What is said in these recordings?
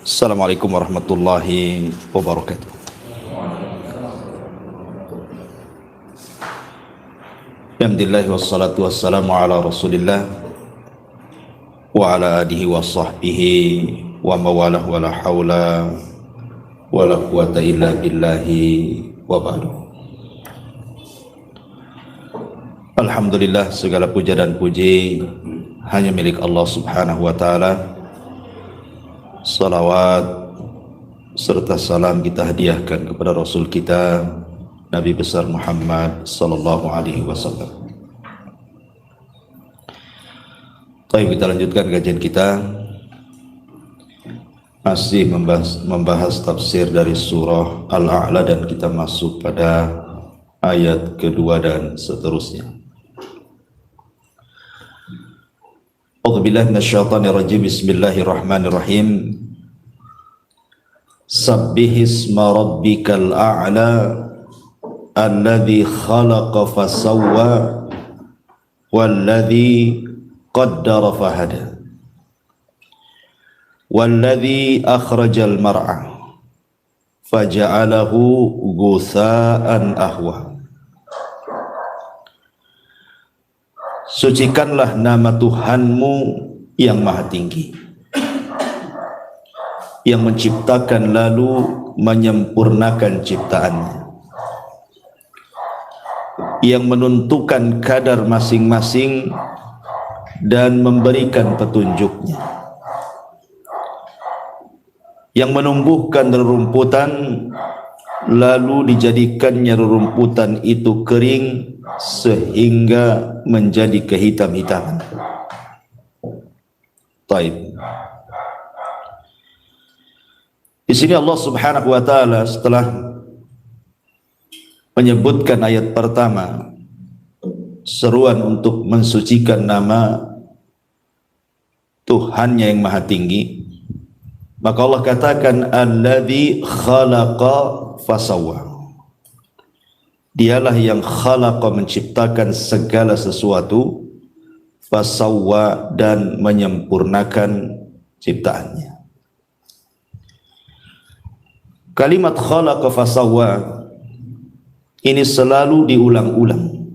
Assalamualaikum warahmatullahi wabarakatuh. Alhamdulillah wassalatu wassalamu ala rasulillah wa ala alihi wa sahbihi wa mawalah wa la hawla wa la quwata illa billahi wa ba'du. Alhamdulillah, segala puja dan puji hanya milik Allah subhanahu wa ta'ala. Salawat serta salam kita hadiahkan kepada Rasul kita Nabi besar Muhammad sallallahu alaihi wasallam. Baik, kita lanjutkan kajian kita, masih membahas tafsir dari surah Al-A'la, dan kita masuk pada ayat kedua dan seterusnya. A'udzubillahi minasyaitonirrajim. Bismillahirrahmanirrahim. Sabbihisma rabbikal a'la alladzi khalaqa fasawwa walladzi qaddara fahada walladzi akhrajal mar'a faja'alahu ghutsa'an ahwa. Sucikanlah nama Tuhanmu yang maha tinggi, yang menciptakan lalu menyempurnakan ciptaannya, yang menentukan kadar masing-masing dan memberikan petunjuknya, yang menumbuhkan rerumputan lalu dijadikannya rerumputan itu kering sehingga menjadi kehitam-hitaman. Taib. Di sini Allah Subhanahu wa taala setelah menyebutkan ayat pertama seruan untuk mensucikan nama Tuhannya yang maha tinggi, maka Allah katakan alladzi khalaqa fasawwa. Dialah yang khalaqa, menciptakan segala sesuatu, fasawwa, dan menyempurnakan ciptaannya. Kalimat khalaqa fasawwa ini selalu diulang-ulang.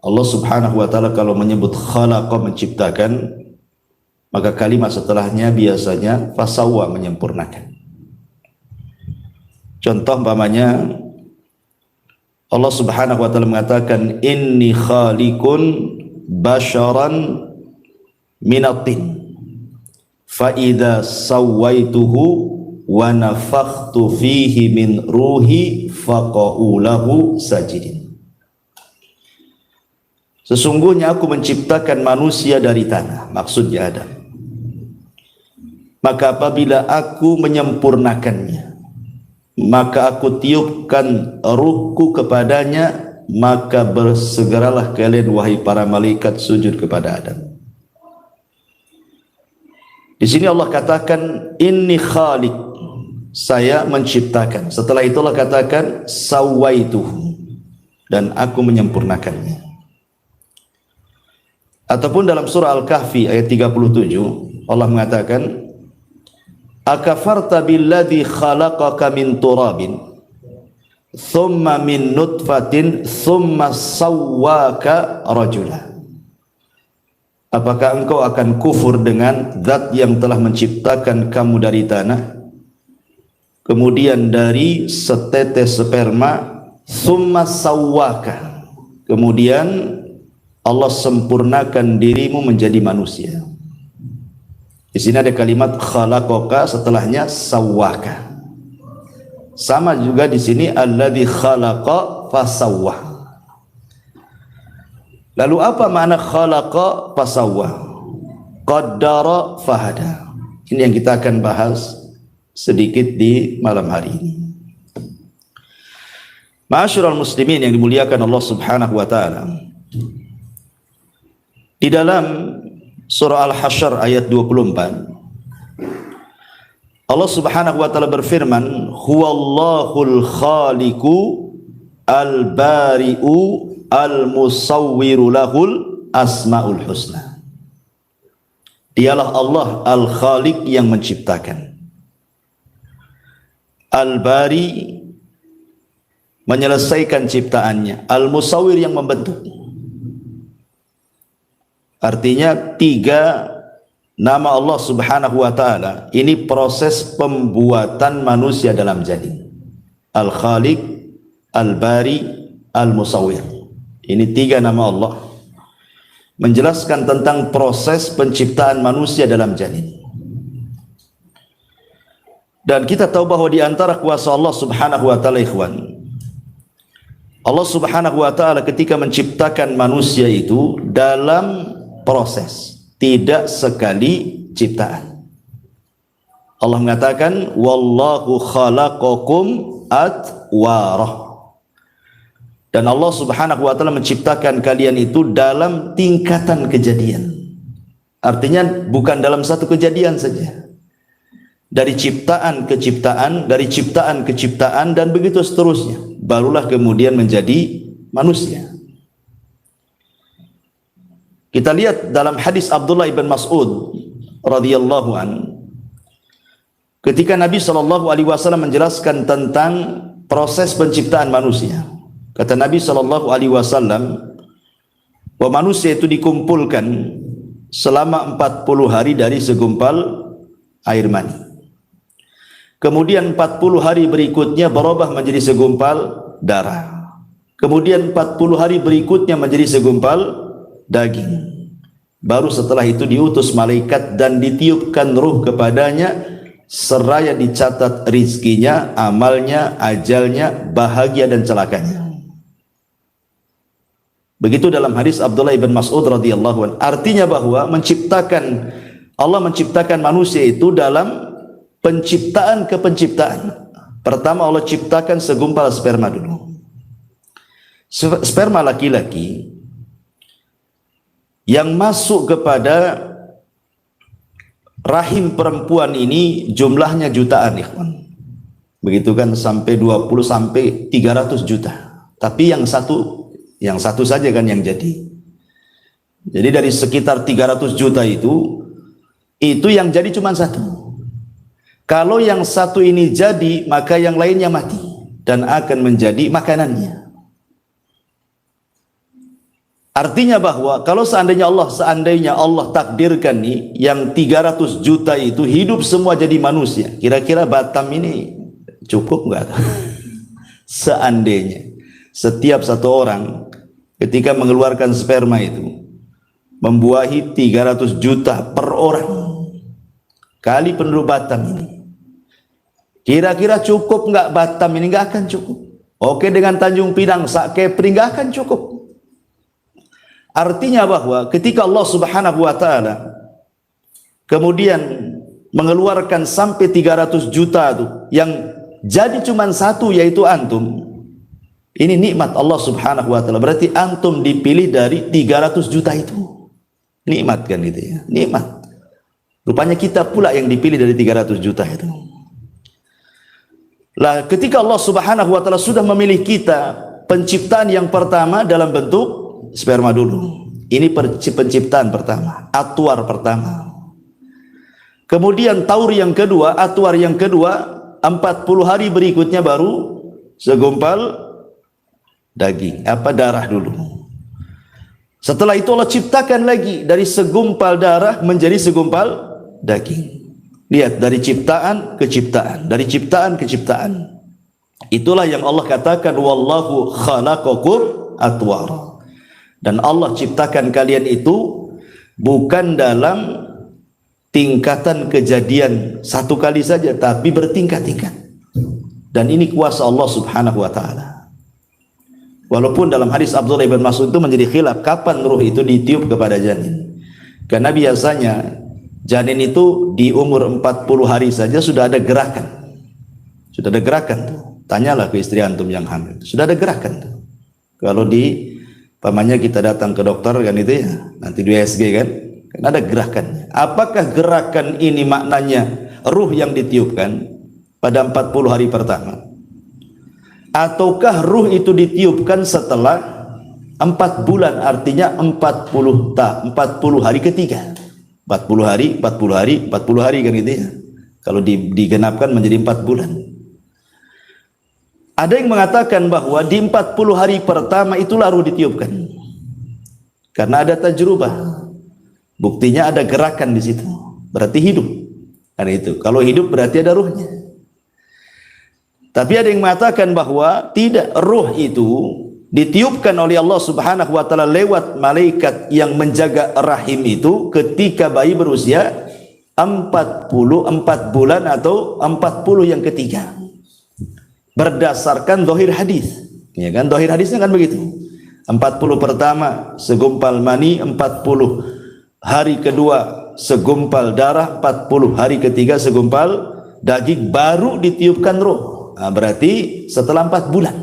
Allah Subhanahu wa taala kalau menyebut khalaqa, menciptakan, maka kalimat setelahnya biasanya fasawwa, menyempurnakan. Contoh umpamanya Allah Subhanahu wa taala mengatakan inni khaliqun basharan minatin fa idza sawaituhu wa nafakhtu fihi min ruhi faqa'u lahu sajidin. Sesungguhnya aku menciptakan manusia dari tanah, maksudnya Adam. Maka apabila aku menyempurnakannya, maka aku tiupkan ruhku kepadanya, maka bersegeralah kalian wahai para malaikat sujud kepada Adam. Di sini Allah katakan inni khaliq, saya menciptakan. Setelah itu Allah katakan sawaituhu, dan aku menyempurnakannya. Ataupun dalam surah Al-Kahfi ayat 37 Allah mengatakan akafarta billadzi khalaqaka min turabin thumma min nutfatin thumma sawwaka rajula. Apakah engkau akan kufur dengan zat yang telah menciptakan kamu dari tanah, kemudian dari setetes sperma, thumma sawwaka, kemudian Allah sempurnakan dirimu menjadi manusia. Di sini ada kalimat khalaqaka, setelahnya sawwaka. Sama juga di sini alladzi khalaqa fasawwa. Lalu apa makna khalaqa fasawwa? Qaddara fahada. Ini yang kita akan bahas sedikit di malam hari ini. Ma'asyiral muslimin yang dimuliakan Allah Subhanahu wa taala. Di dalam surah Al-Hasyr ayat 24 Allah Subhanahu wa taala berfirman, huwallahul khaliqu al-bari'u al-musawwiru lahul asmaul husna. Dialah Allah Al-Khaliq yang menciptakan. Al-Bari menyelesaikan ciptaannya, Al-Musawwir yang membentuk. Artinya 3 nama Allah Subhanahu wa taala ini proses pembuatan manusia dalam janin. Al-Khaliq, Al-Bari, Al-Musawwir. Ini 3 nama Allah menjelaskan tentang proses penciptaan manusia dalam janin. Dan kita tahu bahwa di antara kuasa Allah Subhanahu wa taala, ikhwan, Allah Subhanahu wa taala ketika menciptakan manusia itu dalam proses, tidak sekali ciptaan. Allah mengatakan wallahu khalaqakum atwarah. Dan Allah Subhanahu wa taala menciptakan kalian itu dalam tingkatan kejadian. Artinya bukan dalam satu kejadian saja. Dari ciptaan ke ciptaan, dari ciptaan ke ciptaan, dan begitu seterusnya. Barulah kemudian menjadi manusia. Kita lihat dalam hadis Abdullah ibn Mas'ud radhiyallahu an, ketika Nabi SAW menjelaskan tentang proses penciptaan manusia. Kata Nabi SAW, bahwa manusia itu dikumpulkan selama 40 hari dari segumpal air mani. Kemudian 40 hari berikutnya berubah menjadi segumpal darah. Kemudian 40 hari berikutnya menjadi segumpal daging. Baru setelah itu diutus malaikat dan ditiupkan ruh kepadanya, seraya dicatat rizkinya, amalnya, ajalnya, bahagia dan celakanya. Begitu dalam hadis Abdullah ibn Mas'ud radhiyallahu anhu. Artinya bahwa Allah menciptakan manusia itu dalam penciptaan ke penciptaan. Pertama Allah ciptakan segumpal sperma dulu. Sperma laki-laki yang masuk kepada rahim perempuan ini jumlahnya jutaan, ikhwan. Begitu kan, sampai 20 sampai 300 juta. Tapi yang satu saja kan yang jadi. Jadi dari sekitar 300 juta itu yang jadi cuma satu. Kalau yang satu ini jadi, maka yang lainnya mati dan akan menjadi makanannya. Artinya bahwa kalau seandainya Allah takdirkan nih yang 300 juta itu hidup semua jadi manusia, kira-kira Batam ini cukup enggak? Seandainya setiap satu orang ketika mengeluarkan sperma itu membuahi 300 juta per orang kali penduduk Batam ini, kira-kira cukup enggak Batam ini? Enggak akan cukup. Oke, dengan Tanjung Pinang, Sak Kepri enggak akan cukup. Artinya bahwa ketika Allah Subhanahu wa taala kemudian mengeluarkan sampai 300 juta itu, yang jadi cuma satu yaitu antum. Ini nikmat Allah Subhanahu wa taala. Berarti antum dipilih dari 300 juta itu. Nikmat kan itu ya, nikmat. Rupanya kita pula yang dipilih dari 300 juta itu. Lah ketika Allah Subhanahu wa taala sudah memilih kita, penciptaan yang pertama dalam bentuk sperma dulu. Ini penciptaan pertama, atwar pertama. Kemudian taur yang kedua, atwar yang kedua, 40 hari berikutnya baru segumpal daging, darah dulu. Setelah itu Allah ciptakan lagi dari segumpal darah menjadi segumpal daging. Lihat, dari ciptaan ke ciptaan, dari ciptaan ke ciptaan. Itulah yang Allah katakan wallahu khalaqakum atwara. Dan Allah ciptakan kalian itu bukan dalam tingkatan kejadian satu kali saja, tapi bertingkat-tingkat. Dan ini kuasa Allah Subhanahu wa taala. Walaupun dalam hadis Abdullah ibn Mas'ud itu menjadi khilaf kapan ruh itu ditiup kepada janin. Karena biasanya janin itu di umur 40 hari saja sudah ada gerakan. Sudah ada gerakan tuh. Tanyalah ke istri antum yang hamil. Sudah ada gerakan tuh. Kalau pamannya kita datang ke dokter kan itu ya, nanti di USG kan ada gerakannya. Apakah gerakan ini maknanya ruh yang ditiupkan pada 40 hari pertama? Ataukah ruh itu ditiupkan setelah 4 bulan, artinya 40 hari ketiga. 40 hari kan gitu ya. Kalau digenapkan menjadi 4 bulan. Ada yang mengatakan bahwa di 40 hari pertama itulah ruh ditiupkan. Karena ada tajrubah. Buktinya ada gerakan di situ. Berarti hidup. Karena itu, kalau hidup berarti ada ruhnya. Tapi ada yang mengatakan bahwa tidak, ruh itu ditiupkan oleh Allah Subhanahu wa taala lewat malaikat yang menjaga rahim itu ketika bayi berusia 44 bulan atau 40 yang ketiga. Berdasarkan zahir hadis, ya kan, zahir hadisnya kan begitu. 40 pertama segumpal mani, 40 hari kedua segumpal darah, 40 hari ketiga segumpal daging, baru ditiupkan roh. Nah, berarti setelah 4 bulan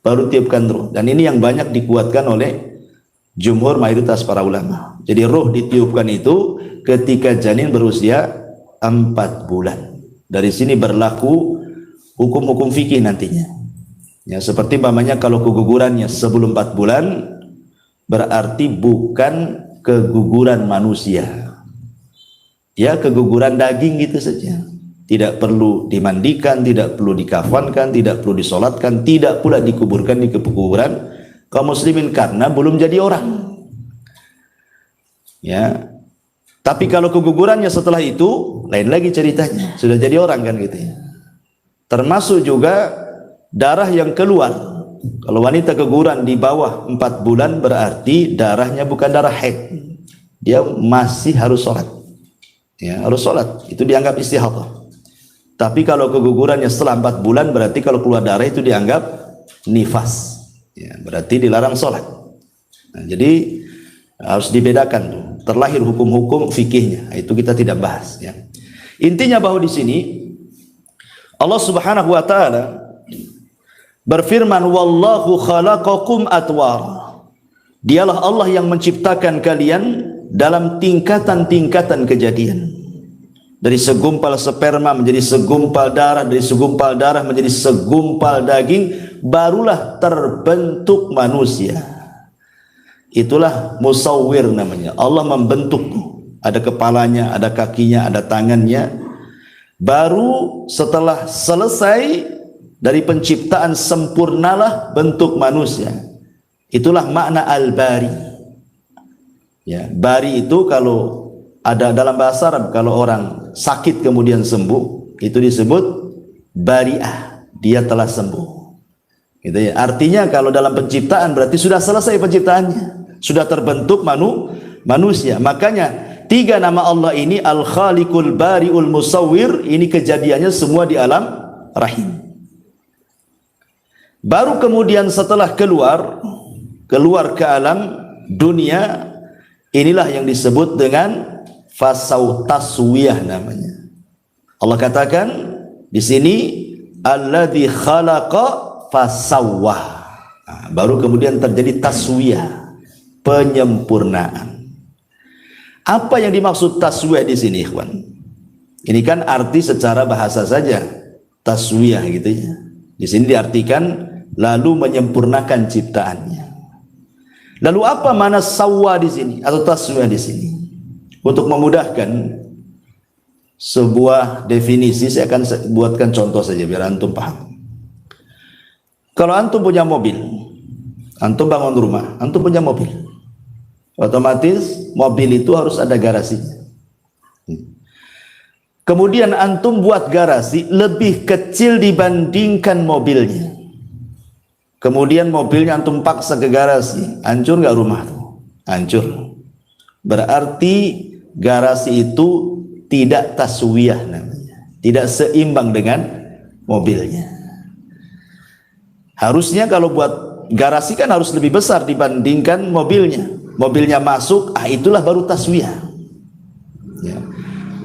baru tiupkan roh. Dan ini yang banyak dikuatkan oleh jumhur mayoritas para ulama. Jadi roh ditiupkan itu ketika janin berusia 4 bulan. Dari sini berlaku hukum-hukum fikih nantinya. Ya, seperti umpamanya kalau kegugurannya sebelum 4 bulan berarti bukan keguguran manusia. Ya, keguguran daging gitu saja. Tidak perlu dimandikan, tidak perlu dikafankan, tidak perlu disolatkan, tidak pula dikuburkan di kuburan kaum muslimin karena belum jadi orang. Ya. Tapi kalau kegugurannya setelah itu lain lagi ceritanya, sudah jadi orang kan gitu ya. Termasuk juga darah yang keluar. Kalau wanita keguguran di bawah 4 bulan berarti darahnya bukan darah haid. Dia masih harus sholat. Ya, harus sholat. Itu dianggap istihadah. Tapi kalau kegugurannya setelah 4 bulan berarti kalau keluar darah itu dianggap nifas. Ya, berarti dilarang sholat. Nah, jadi harus dibedakan tuh. Terlahir hukum-hukum fikihnya. Itu kita tidak bahas. Ya. Intinya bahwa di sini Allah Subhanahu wa taala berfirman, wallahu khalaqakum atwara. Dialah Allah yang menciptakan kalian dalam tingkatan-tingkatan kejadian. Dari segumpal sperma menjadi segumpal darah, dari segumpal darah menjadi segumpal daging, barulah terbentuk manusia. Itulah musawwir namanya. Allah membentuk. Ada kepalanya, ada kakinya, ada tangannya. Baru setelah selesai dari penciptaan sempurnalah bentuk manusia. Itulah makna al-bari. Ya, bari itu kalau ada dalam bahasa Arab, kalau orang sakit kemudian sembuh, itu disebut bari'ah. Dia telah sembuh. Gitu ya. Artinya kalau dalam penciptaan berarti sudah selesai penciptaannya, sudah terbentuk manusia. Makanya 3 nama Allah ini, Al-Khaliqul Bari'ul Musawwir, ini kejadiannya semua di alam rahim. Baru kemudian setelah keluar ke alam dunia, inilah yang disebut dengan fasau taswiyah namanya. Allah katakan di sini, alladzi khalaqa fasawwah. Nah, baru kemudian terjadi taswiyah, penyempurnaan. Apa yang dimaksud taswiyah di sini, ikhwan? Ini kan arti secara bahasa saja, taswiyah gitu ya. Di sini diartikan lalu menyempurnakan ciptaannya. Lalu apa mana sawwa di sini atau taswiyah di sini? Untuk memudahkan sebuah definisi, saya akan buatkan contoh saja biar antum paham. Kalau antum punya mobil, antum bangun rumah, antum punya mobil, otomatis mobil itu harus ada garasinya. Kemudian antum buat garasi lebih kecil dibandingkan mobilnya. Kemudian mobilnya antum paksa ke garasi, hancur nggak rumah tuh? Hancur. Berarti garasi itu tidak taswiyah namanya, tidak seimbang dengan mobilnya. Harusnya kalau buat garasi kan harus lebih besar dibandingkan mobilnya. Mobilnya masuk, itulah baru taswiyah. Ya.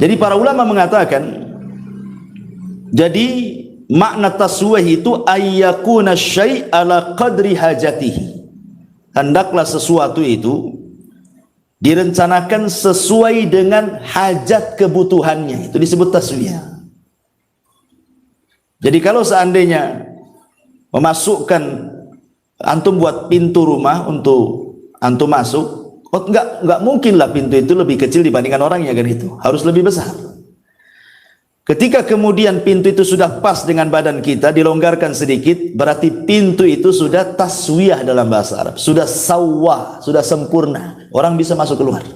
Jadi para ulama mengatakan, jadi makna taswiyah itu ayyakuna syai' ala qadri hajatihi. Hendaklah sesuatu itu direncanakan sesuai dengan hajat kebutuhannya. Itu disebut taswiyah. Jadi kalau seandainya memasukkan, antum buat pintu rumah untuk antum masuk, enggak mungkin lah pintu itu lebih kecil dibandingkan orangnya kan, itu harus lebih besar. Ketika kemudian pintu itu sudah pas dengan badan kita, dilonggarkan sedikit, berarti pintu itu sudah taswiyah dalam bahasa Arab, sudah sawwa, sudah sempurna, orang bisa masuk keluar.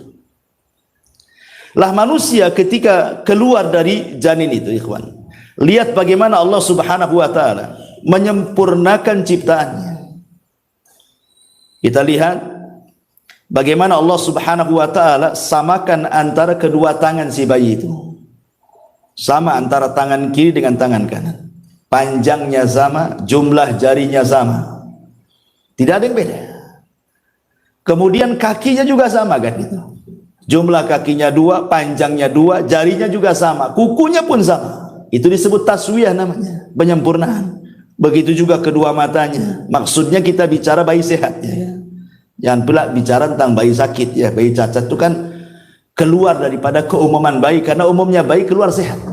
Lah manusia ketika keluar dari janin itu, ikhwan, lihat bagaimana Allah Subhanahu wa taala menyempurnakan ciptaannya. Kita lihat bagaimana Allah Subhanahu wa taala samakan antara kedua tangan si bayi itu. Sama antara tangan kiri dengan tangan kanan. Panjangnya sama, jumlah jarinya sama. Tidak ada yang beda. Kemudian kakinya juga sama kan itu. Jumlah kakinya 2, panjangnya 2, jarinya juga sama, kukunya pun sama. Itu disebut taswiyah namanya, penyempurnaan. Begitu juga kedua matanya. Maksudnya kita bicara bayi sehat ya. Jangan pula bicara tentang bayi sakit ya. Bayi cacat itu kan keluar daripada keumuman bayi, karena umumnya bayi keluar sehat.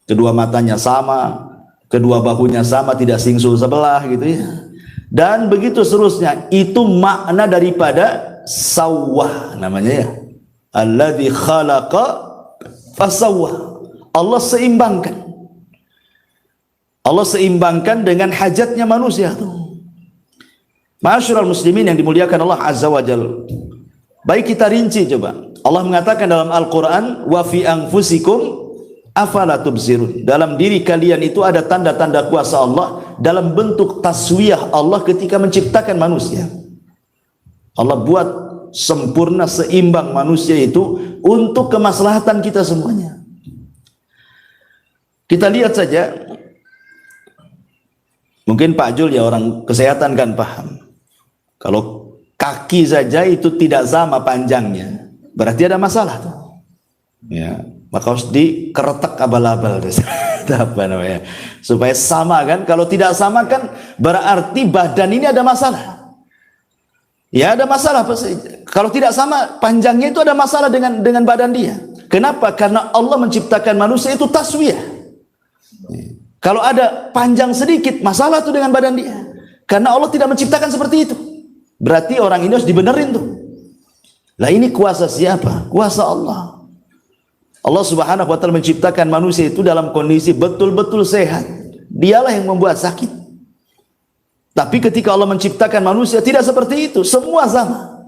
Kedua matanya sama, kedua bahunya sama, tidak singsul sebelah gitu ya. Dan begitu seterusnya. Itu makna daripada sawwah namanya ya. Alladzi khalaqa fasawwah. Allah seimbangkan. Allah seimbangkan dengan hajatnya manusia tuh. Ma'asyiral muslimin yang dimuliakan Allah Azza wa Jalla. Baik kita rinci coba. Allah mengatakan dalam Al-Quran, wa fi anfusikum afala tubsirun. Dalam diri kalian itu ada tanda-tanda kuasa Allah dalam bentuk taswiyah Allah ketika menciptakan manusia. Allah buat sempurna, seimbang manusia itu untuk kemaslahatan kita semuanya. Kita lihat saja, mungkin Pak Jul ya orang kesehatan kan paham. Kalau kaki saja itu tidak sama panjangnya, berarti ada masalah tuh. Ya, maka harus dikeretek abal-abal apa namanya, supaya sama kan. Kalau tidak sama kan berarti badan ini ada masalah. Ya ada masalah. Kalau tidak sama panjangnya itu ada masalah dengan badan dia. Kenapa? Karena Allah menciptakan manusia itu taswiyah. Kalau ada panjang sedikit, masalah tuh dengan badan dia. Karena Allah tidak menciptakan seperti itu. Berarti orang ini harus dibenerin tuh. Lah ini kuasa siapa? Kuasa Allah. Allah Subhanahu wa taala menciptakan manusia itu dalam kondisi betul-betul sehat. Dialah yang membuat sakit. Tapi ketika Allah menciptakan manusia tidak seperti itu, semua sama.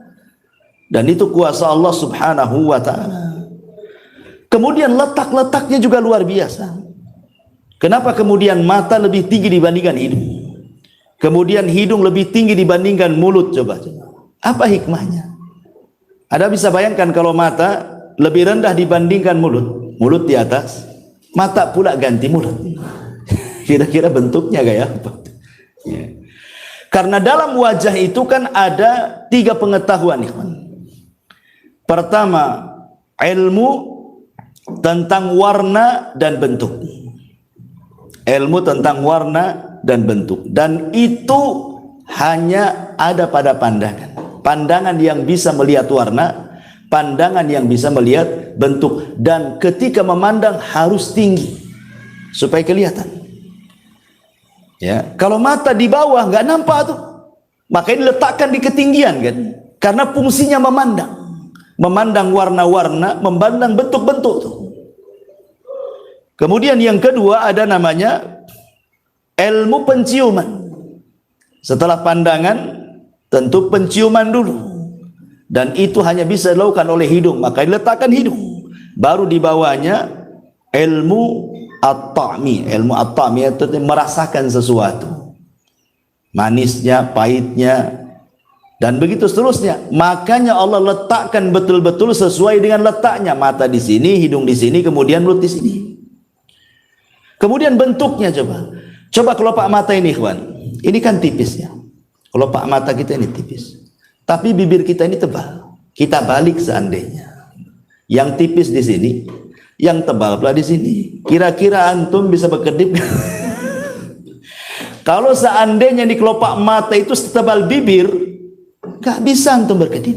Dan itu kuasa Allah Subhanahu wa taala. Kemudian letak-letaknya juga luar biasa. Kenapa kemudian mata lebih tinggi dibandingkan hidung? Kemudian hidung lebih tinggi dibandingkan mulut, coba. Apa hikmahnya? Anda bisa bayangkan kalau mata lebih rendah dibandingkan mulut, mulut di atas, mata pula ganti mulut. Kira-kira bentuknya kayak apa? Ya. Karena dalam wajah itu kan ada 3 pengetahuan, ikhwan. Pertama, ilmu tentang warna dan bentuk. Ilmu tentang warna dan bentuk, dan itu hanya ada pada pandangan. Pandangan yang bisa melihat warna, pandangan yang bisa melihat bentuk, dan ketika memandang harus tinggi supaya kelihatan. Ya, kalau mata di bawah nggak nampak tuh, makanya diletakkan di ketinggian kan, karena fungsinya memandang warna-warna, memandang bentuk-bentuk tuh. Kemudian yang kedua ada namanya ilmu penciuman. Setelah pandangan tentu penciuman dulu, dan itu hanya bisa dilakukan oleh hidung, maka diletakkan hidung. Baru di bawahnya ilmu at-ta'mi. Ilmu at-ta'mi itu merasakan sesuatu, manisnya, pahitnya, dan begitu seterusnya. Makanya Allah letakkan betul-betul sesuai dengan letaknya. Mata di sini, hidung di sini, kemudian mulut di sini. Kemudian bentuknya coba kelopak mata ini, ikhwan. Ini kan tipis ya. Kelopak mata kita ini tipis. Tapi bibir kita ini tebal. Kita balik seandainya. Yang tipis di sini, yang tebal pula di sini. Kira-kira antum bisa berkedip? Kalau seandainya di kelopak mata itu setebal bibir, gak bisa antum berkedip.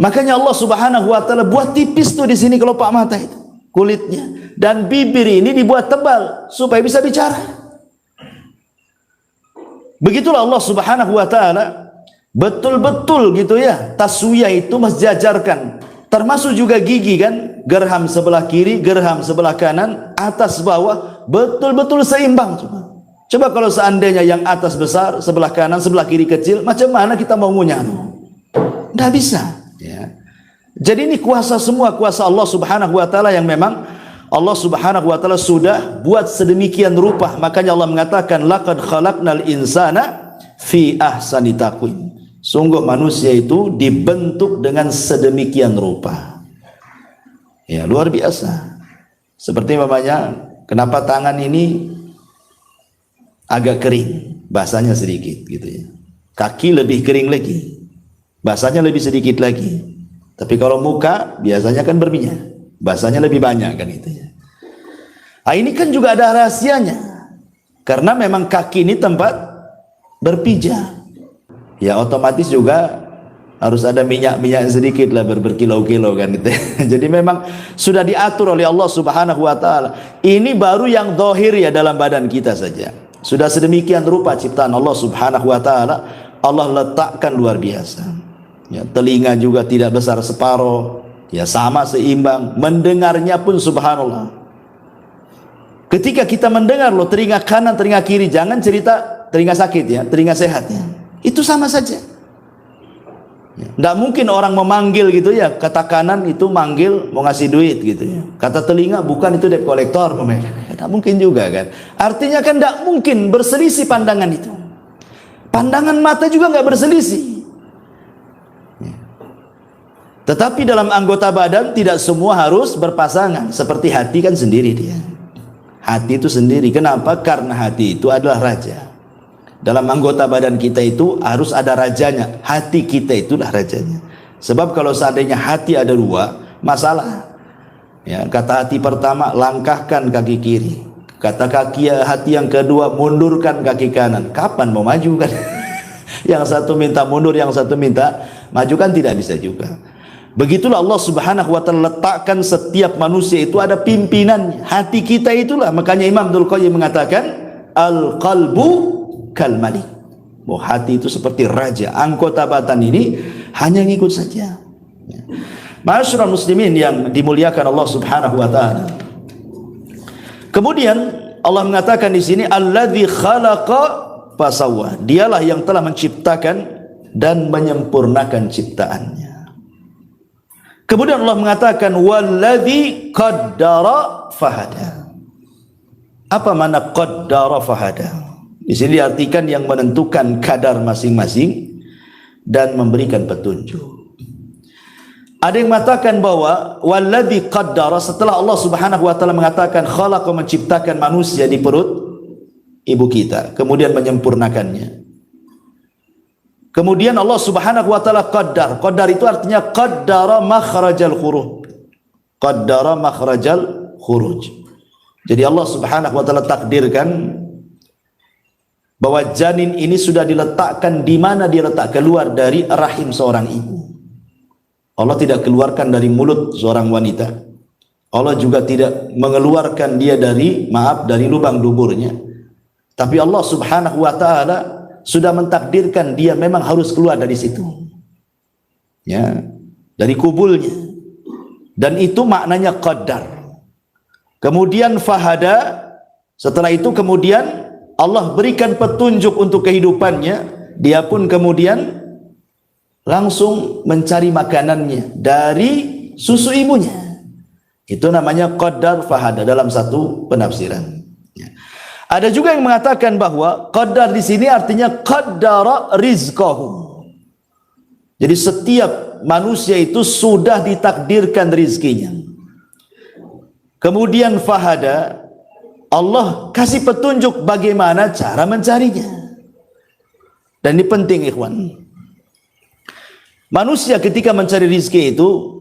Makanya Allah Subhanahu wa taala buat tipis tuh di sini kelopak mata itu, kulitnya. Dan bibir ini dibuat tebal supaya bisa bicara. Begitulah Allah Subhanahu wa taala betul-betul gitu ya, taswiyah itu mensejajarkan Termasuk juga gigi kan, gerham sebelah kiri, gerham sebelah kanan, atas bawah, betul-betul seimbang. Coba kalau seandainya yang atas besar, sebelah kanan, sebelah kiri kecil, macam mana kita mau ngunyah? Nggak bisa. Ya. Jadi ini kuasa semua, kuasa Allah subhanahu wa ta'ala yang memang Allah subhanahu wa ta'ala sudah buat sedemikian rupa. Makanya Allah mengatakan, laqad khalaqnal insana fi ahsani taqwim. Sungguh manusia itu dibentuk dengan sedemikian rupa. Ya, luar biasa. Seperti namanya, kenapa tangan ini agak kering, basahnya sedikit gitu ya. Kaki lebih kering lagi, basahnya lebih sedikit lagi. Tapi kalau muka biasanya kan berminyak, basahnya lebih banyak kan itu ya. Nah, ini kan juga ada rahasianya. Karena memang kaki ini tempat berpijak. Ya otomatis juga harus ada minyak-minyak sedikit lah berkilo-kilo kan gitu. Jadi memang sudah diatur oleh Allah subhanahu wa ta'ala. Ini baru yang zahir ya dalam badan kita saja. Sudah sedemikian rupa ciptaan Allah subhanahu wa ta'ala. Allah letakkan luar biasa. Ya, telinga juga tidak besar separuh. Ya sama seimbang. Mendengarnya pun subhanallah. Ketika kita mendengar loh telinga kanan, telinga kiri. Jangan cerita telinga sakit ya, telinga sehat ya. Itu sama saja. Tidak mungkin orang memanggil gitu ya, kata kanan itu manggil mau ngasih duit gitu ya. Kata telinga bukan itu debt collector. Tidak mungkin juga kan. Artinya kan tidak mungkin berselisih pandangan itu. Pandangan mata juga nggak berselisih. Tetapi dalam anggota badan tidak semua harus berpasangan. Seperti hati kan sendiri dia. Hati itu sendiri. Kenapa? Karena hati itu adalah raja. Dalam anggota badan kita itu harus ada rajanya. Hati kita itulah rajanya. Sebab kalau seandainya hati ada dua, masalah. Ya, kata hati pertama, langkahkan kaki kiri. Kata hati yang kedua, mundurkan kaki kanan. Kapan mau maju kan? Yang satu minta mundur, yang satu minta maju kan tidak bisa juga. Begitulah Allah subhanahu wa ta'ala letakkan setiap manusia itu ada pimpinannya. Hati kita itulah. Makanya Imam Dzul Qayyim mengatakan, al-qalbu kal malik. Oh, hati itu seperti raja. Anggota badan ini hanya ngikut saja. Ma'asyiral muslimin yang dimuliakan Allah Subhanahu wa taala. Kemudian Allah mengatakan di sini alladzi khalaqa fasawwa. Dialah yang telah menciptakan dan menyempurnakan ciptaannya. Kemudian Allah mengatakan walladzi qaddara fahada. Apa makna qaddara fahada? Di sini diartikan yang menentukan kadar masing-masing dan memberikan petunjuk. Ada yang mengatakan bahwa walladzi qaddara, setelah Allah Subhanahu wa taala mengatakan khalaqa, menciptakan manusia di perut ibu kita, kemudian menyempurnakannya. Kemudian Allah Subhanahu wa taala qaddar. Qaddar itu artinya qaddara makhrajal khuruj. Qaddara makhrajal khuruj. Jadi Allah Subhanahu wa taala takdirkan bahwa janin ini sudah diletakkan di mana dia letak, keluar dari rahim seorang ibu. Allah tidak keluarkan dari mulut seorang wanita. Allah juga tidak mengeluarkan dia dari lubang duburnya. Tapi Allah Subhanahu wa taala sudah mentakdirkan dia memang harus keluar dari situ. Ya, dari kubulnya. Dan itu maknanya qaddar. Kemudian fahada, setelah itu kemudian Allah berikan petunjuk untuk kehidupannya. Dia pun kemudian langsung mencari makanannya dari susu ibunya. Itu namanya qaddar fahada dalam satu penafsiran. Ada juga yang mengatakan bahwa qaddar di sini artinya qaddara rizqahu. Jadi setiap manusia itu sudah ditakdirkan rizkinya. Kemudian fahada, Allah kasih petunjuk bagaimana cara mencarinya. Dan ini penting ikhwan. Manusia ketika mencari rizki itu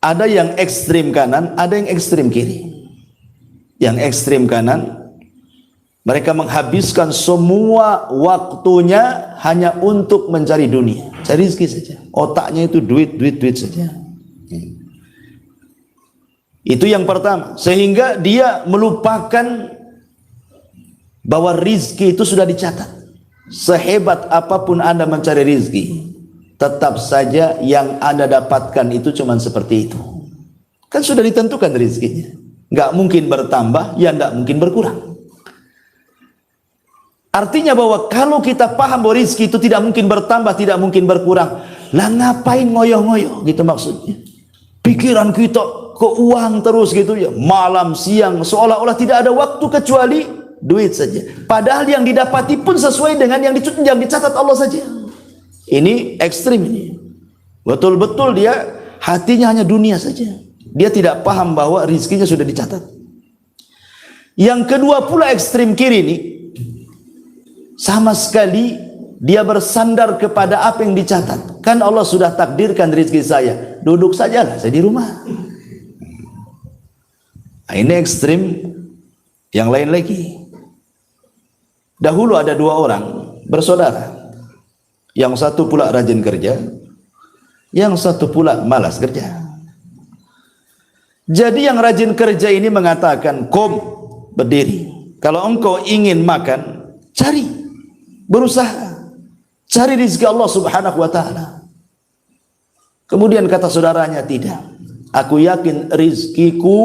ada yang ekstrim kanan, ada yang ekstrim kiri. Yang ekstrim kanan, mereka menghabiskan semua waktunya hanya untuk mencari dunia, cari rizki saja. Otaknya itu duit saja. Itu yang pertama, sehingga dia melupakan bahwa rizki itu sudah dicatat. Sehebat apapun Anda mencari rizki, tetap saja yang Anda dapatkan itu cuma seperti itu. Kan sudah ditentukan rezekinya. Nggak mungkin bertambah, ya nggak mungkin berkurang. Artinya bahwa kalau kita paham bahwa rezeki itu tidak mungkin bertambah, tidak mungkin berkurang, lah ngapain ngoyo-ngoyo gitu maksudnya. Pikiran kita ke uang terus gitu ya, malam siang seolah-olah tidak ada waktu kecuali duit saja. Padahal yang didapati pun sesuai dengan yang dicatat Allah saja. Ini ekstrim ini. Betul-betul dia hatinya hanya dunia saja. Dia tidak paham bahwa rizkinya sudah dicatat. Yang kedua pula ekstrim kiri ini, sama sekali dia bersandar kepada apa yang dicatat. Kan Allah sudah takdirkan rizki saya, duduk sajalah saya di rumah. Nah, ini ekstrim yang lain lagi. Dahulu ada dua orang bersaudara. Yang satu pula rajin kerja, yang satu pula malas kerja. Jadi yang rajin kerja ini mengatakan, "Qum, berdiri. Kalau engkau ingin makan, cari, berusaha, cari rezeki Allah Subhanahu wa taala." Kemudian kata saudaranya, "Tidak. Aku yakin rezekiku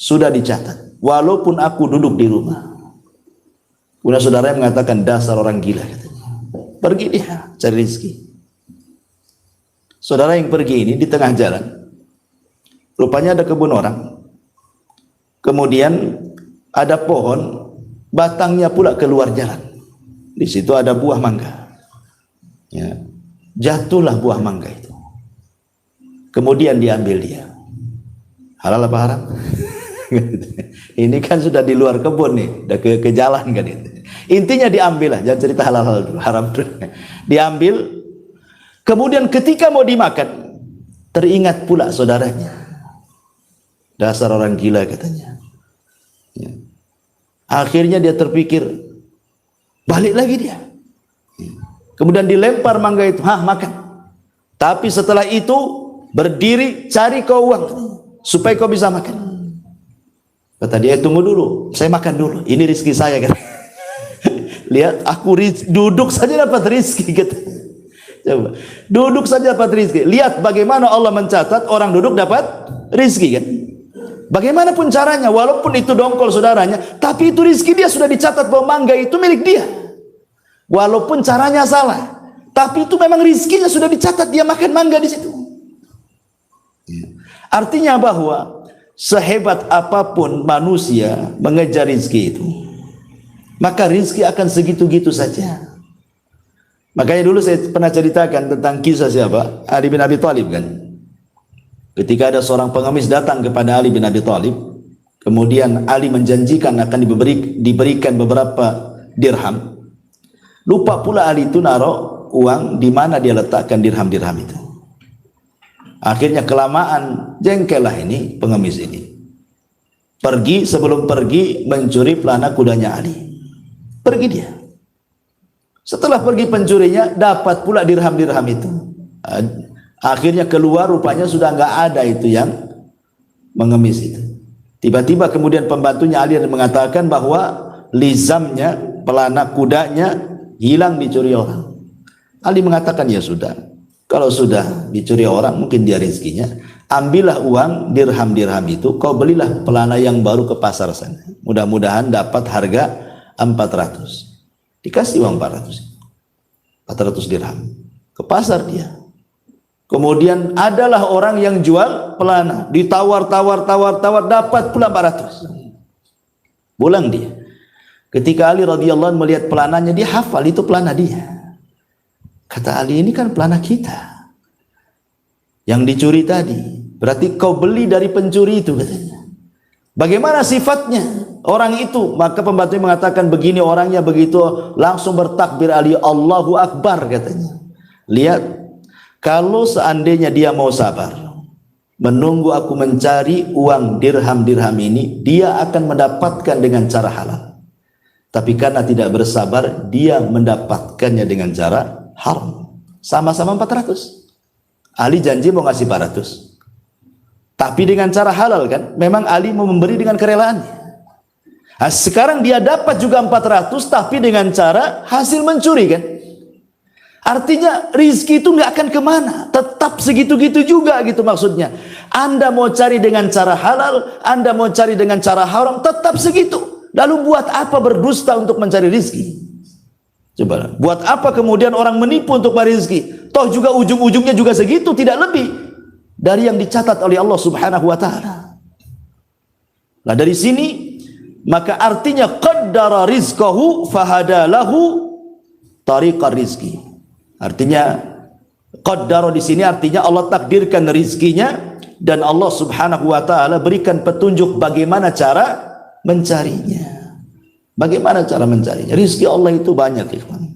sudah dicatat walaupun aku duduk di rumah." Kemudian saudaranya mengatakan, "Dasar orang gila," katanya. Pergi dia cari rezeki. Saudara yang pergi ini di tengah jalan, rupanya ada kebun orang. Kemudian ada pohon, batangnya pula keluar jalan. Di situ ada buah mangga. Ya, jatuhlah buah mangga itu. Kemudian diambil dia. Halal apa haram? Ini kan sudah di luar kebun nih, udah ke jalan kan itu. Intinya diambil lah, jangan cerita halal dulu, haram dulu. Diambil. Kemudian ketika mau dimakan, teringat pula saudaranya. Dasar orang gila katanya. Ya. Akhirnya dia terpikir, balik lagi dia. Kemudian dilempar mangga itu, makan. Tapi setelah itu berdiri cari kau uang supaya kau bisa makan. Kata dia, tunggu dulu, saya makan dulu. Ini rezeki saya kan. Lihat, aku duduk saja dapat rezeki gitu. Coba, duduk saja dapat rezeki. Lihat bagaimana Allah mencatat orang duduk dapat rezeki kan. Bagaimanapun caranya, walaupun itu dongkol saudaranya, tapi itu rezeki dia sudah dicatat bahwa mangga itu milik dia. Walaupun caranya salah, tapi itu memang rezekinya sudah dicatat, dia makan mangga di situ. Artinya bahwa sehebat apapun manusia mengejar rezeki itu, maka rezeki akan segitu-gitu saja. Makanya dulu saya pernah ceritakan tentang kisah siapa? Ali bin Abi Thalib kan. Ketika ada seorang pengemis datang kepada Ali bin Abi Thalib, kemudian Ali menjanjikan akan diberikan beberapa dirham. Lupa pula Ali itu naruh uang di mana dia letakkan dirham-dirham itu. Akhirnya kelamaan jengkellah ini pengemis ini. Pergi, sebelum pergi mencuri pelana kudanya Ali. Pergi dia. Setelah pergi pencurinya, dapat pula dirham-dirham itu. Akhirnya keluar, rupanya sudah nggak ada itu yang mengemis itu. Tiba-tiba kemudian pembantunya Ali mengatakan bahwa lizamnya, pelana kudanya hilang dicuri orang. Ali mengatakan, ya sudah, kalau sudah dicuri orang mungkin dia rezekinya, ambillah uang dirham-dirham itu, kau belilah pelana yang baru ke pasar sana. Mudah-mudahan dapat harga 400. Dikasih uang 400 dirham. Ke pasar dia. Kemudian adalah orang yang jual pelana, ditawar-tawar dapat pula 400. Pulang dia. Ketika Ali radhiyallahu anhu melihat pelananya, dia hafal itu pelana dia. Kata Ali, ini kan pelana kita yang dicuri tadi. Berarti kau beli dari pencuri itu katanya. Bagaimana sifatnya orang itu? Maka pembantu mengatakan begini orangnya, begitu langsung bertakbir Ali, Allahu Akbar katanya. Lihat, kalau seandainya dia mau sabar menunggu aku mencari uang dirham-dirham ini, dia akan mendapatkan dengan cara halal. Tapi karena tidak bersabar, dia mendapatkannya dengan cara haram. Sama-sama 400. Ali janji mau ngasih 400. Tapi dengan cara halal kan? Memang Ali mau memberi dengan kerelaannya. Nah, sekarang dia dapat juga 400, tapi dengan cara hasil mencuri kan? Artinya rizki itu nggak akan kemana, tetap segitu-gitu juga gitu maksudnya. Anda mau cari dengan cara halal, Anda mau cari dengan cara haram, tetap segitu. Lalu buat apa berdusta untuk mencari rizki? Coba, buat apa kemudian orang menipu untuk mencari rizki? Toh juga ujung-ujungnya juga segitu, tidak lebih dari yang dicatat oleh Allah Subhanahu wa Ta'ala. Nah, dari sini maka artinya qaddara rizqahu fahadalahu tariqar rizki. Artinya qaddara di sini artinya Allah takdirkan rizkinya dan Allah Subhanahu wa Ta'ala berikan petunjuk bagaimana cara mencarinya. Bagaimana cara mencarinya? Rizki Allah itu banyak, ikhwan.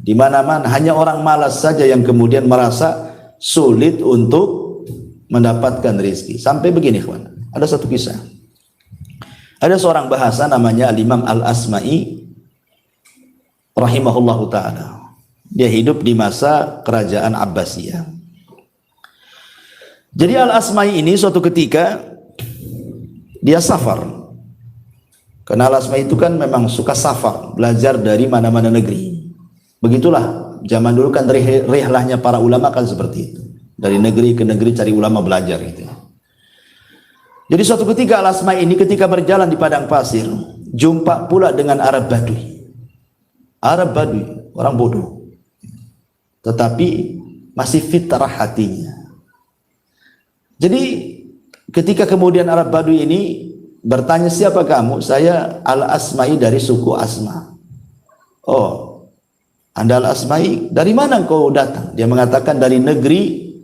Di mana-mana, hanya orang malas saja yang kemudian merasa sulit untuk mendapatkan rizki. Sampai begini, ikhwan. Ada satu kisah. Ada seorang bahasa namanya Al-Imam Al-Asma'i rahimahullahu ta'ala. Dia hidup di masa kerajaan Abbasiyah. Jadi Al-Asma'i ini suatu ketika dia safar. Karena Al-Asma'i itu kan memang suka safar, belajar dari mana-mana negeri. Begitulah zaman dulu kan rihlahnya para ulama kan seperti itu. Dari negeri ke negeri cari ulama belajar gitu. Jadi suatu ketika Al-Asma'i ini ketika berjalan di padang pasir, jumpa pula dengan Arab Badui. Arab Badui, orang bodoh. Tetapi masih fitrah hatinya. Jadi ketika kemudian Arab Badui ini bertanya, siapa kamu? Saya Al-Asma'i dari suku Asma. Oh, Anda Al-Asma'i, dari mana kau datang? Dia mengatakan dari negeri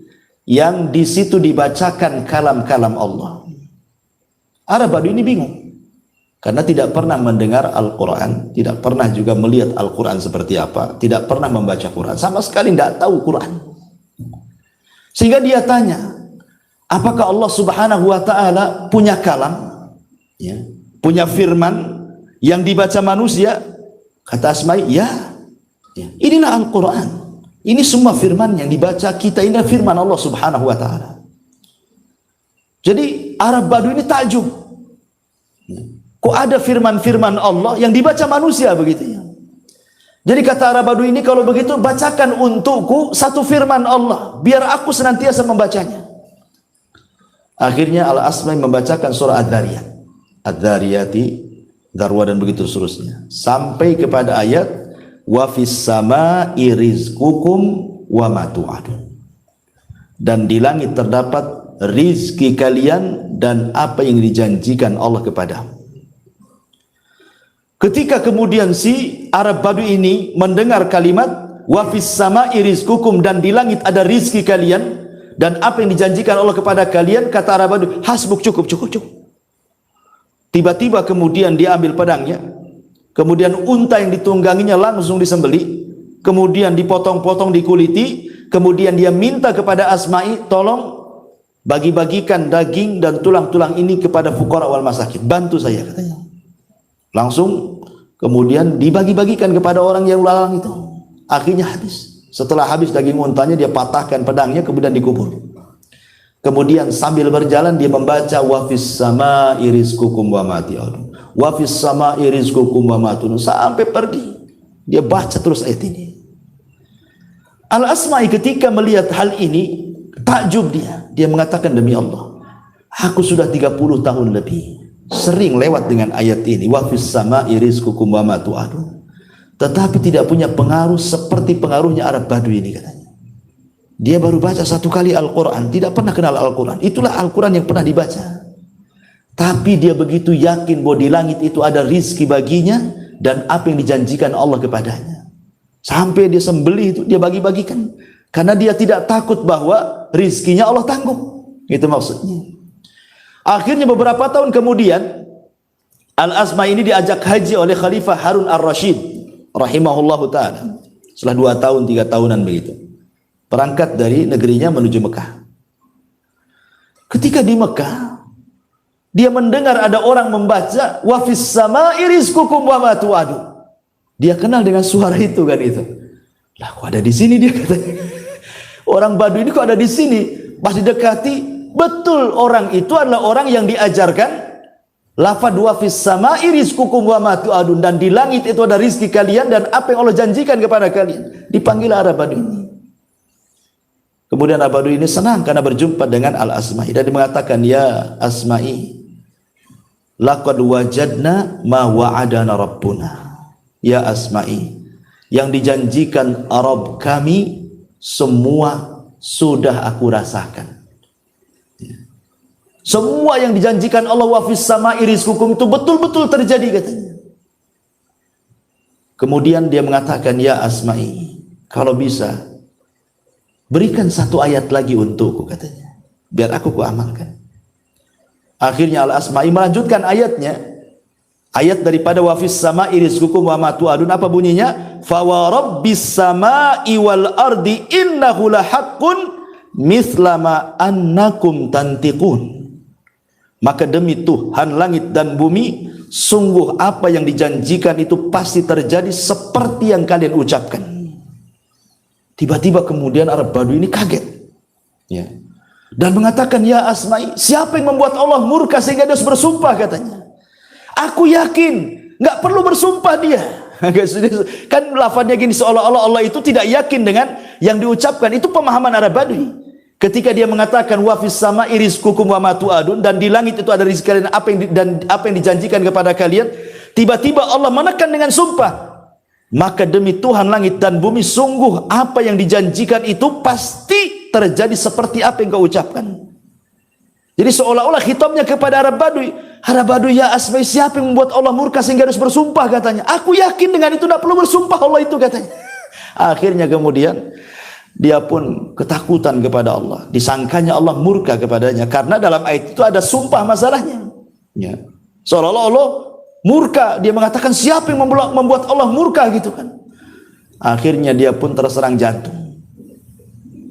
yang di situ dibacakan kalam-kalam Allah. Arab Badui ini bingung karena tidak pernah mendengar Al-Quran, tidak pernah juga melihat Al-Quran seperti apa, tidak pernah membaca Quran, sama sekali tidak tahu Quran. Sehingga dia tanya, apakah Allah Subhanahu wa Ta'ala punya kalam, ya, punya firman yang dibaca manusia? Kata Asma'i, ya, inilah Al-Quran, ini semua firman yang dibaca kita, ini firman Allah Subhanahu wa Ta'ala. Jadi Arab Badui ini takjub, kok ada firman-firman Allah yang dibaca manusia begitu ya. Jadi kata Arab Badui ini, kalau begitu bacakan untukku satu firman Allah biar aku senantiasa membacanya. Akhirnya Al-Asma'i membacakan surah Ad-Dhariyat, Ad-Dhariyati Dzarwa dan begitu seterusnya sampai kepada ayat wa fis sama'i rizqukum wa ma tu'adun. Dan di langit terdapat rizki kalian dan apa yang dijanjikan Allah kepadamu. Ketika kemudian si Arab Badui ini mendengar kalimat wa fis sama'i rizqukum, dan di langit ada rizki kalian dan apa yang dijanjikan Allah kepada kalian, kata Arab Badui, hasbuk, cukup. Tiba-tiba kemudian dia ambil pedangnya, kemudian unta yang ditungganginya langsung disembelih, kemudian dipotong-potong, dikuliti, kemudian dia minta kepada Asma'i, tolong bagi-bagikan daging dan tulang-tulang ini kepada fuqara wal masakin, bantu saya, katanya. Langsung kemudian dibagi-bagikan kepada orang yang lalang itu. Akhirnya habis. Setelah habis daging untanya, dia patahkan pedangnya, kemudian dikubur. Kemudian sambil berjalan dia membaca wa fis sama'i rizqukum wa ma tu'adun, wa fis sama'i rizqukum wa ma tu'adun, sampai pergi. Dia baca terus ayat ini. Al-Asma'i ketika melihat hal ini takjub dia. Dia mengatakan, demi Allah, aku sudah 30 tahun lebih sering lewat dengan ayat ini wa fis sama'i rizqukum wa ma tu'adun, tetapi tidak punya pengaruh seperti pengaruhnya Arab Badui ini, katanya. Dia baru baca satu kali Al-Quran, tidak pernah kenal Al-Quran. Itulah Al-Quran yang pernah dibaca. Tapi dia begitu yakin bahwa di langit itu ada rizki baginya dan apa yang dijanjikan Allah kepadanya. Sampai dia sembelih itu, dia bagi-bagikan. Karena dia tidak takut bahwa rizkinya Allah tanggung. Itu maksudnya. Akhirnya beberapa tahun kemudian Al-Asma'i ini diajak haji oleh Khalifah Harun Ar-Rasyid rahimahullahu ta'ala. Setelah 2 tahun 3 tahunan begitu, berangkat dari negerinya menuju Mekah. Ketika di Mekah, dia mendengar ada orang membaca wa fis sama'i rizqukum wa ma tu'adun. Dia kenal dengan suara itu kan itu. Lah, kok ada di sini dia, katanya. Orang Badui ini kok ada di sini? Pas didekati, betul orang itu adalah orang yang diajarkan Lafaz wa fis sama'i rizqukum wa ma tu'adun, dan di langit itu ada rizki kalian dan apa yang Allah janjikan kepada kalian. Dipanggil Arab Badui ini. Kemudian Arab Badui ini senang karena berjumpa dengan Al-Asma'i dan dia mengatakan, ya Asma'i, laqad wajadna ma wa'adana rabbuna. Ya Asma'i, yang dijanjikan Arab kami semua sudah aku rasakan. Semua yang dijanjikan Allah, wa fis sama'i rizqukum, itu betul-betul terjadi katanya. Kemudian dia mengatakan, ya Asma'i, kalau bisa berikan satu ayat lagi untukku katanya, biar aku kuamalkan. Akhirnya Al-Asma'i melanjutkan ayatnya, ayat daripada wa fis sama'i rizqukum wa ma tu'adun. Apa bunyinya? Fa wa rabbis sama'i wal ardi innahu lahaqqun mithla ma annakum tantiqun. Maka demi Tuhan langit dan bumi, sungguh apa yang dijanjikan itu pasti terjadi seperti yang kalian ucapkan. Tiba-tiba kemudian Arab Badui ini kaget, ya, dan mengatakan, ya Asma'i, siapa yang membuat Allah murka sehingga dia harus bersumpah katanya? Aku yakin nggak perlu bersumpah dia. Kan lafadznya gini, seolah-olah Allah itu tidak yakin dengan yang diucapkan. Itu pemahaman Arab Badui. Ketika dia mengatakan wa fis sama'i rizqukum wa ma tu'adun, dan di langit itu ada rezeki kalian apa yang dijanjikan kepada kalian, tiba-tiba Allah menekan dengan sumpah, maka demi Tuhan langit dan bumi, sungguh apa yang dijanjikan itu pasti terjadi seperti apa yang kau ucapkan. Jadi seolah-olah khitabnya kepada Arab Badui, ya Asma'i, siapa yang membuat Allah murka sehingga harus bersumpah katanya? Aku yakin dengan itu, tidak perlu bersumpah Allah itu katanya. Akhirnya kemudian dia pun ketakutan kepada Allah, disangkanya Allah murka kepadanya, karena dalam ayat itu ada sumpah masalahnya, ya. Seolah-olah Allah murka, dia mengatakan siapa yang membuat Allah murka gitu kan. Akhirnya dia pun terserang jantung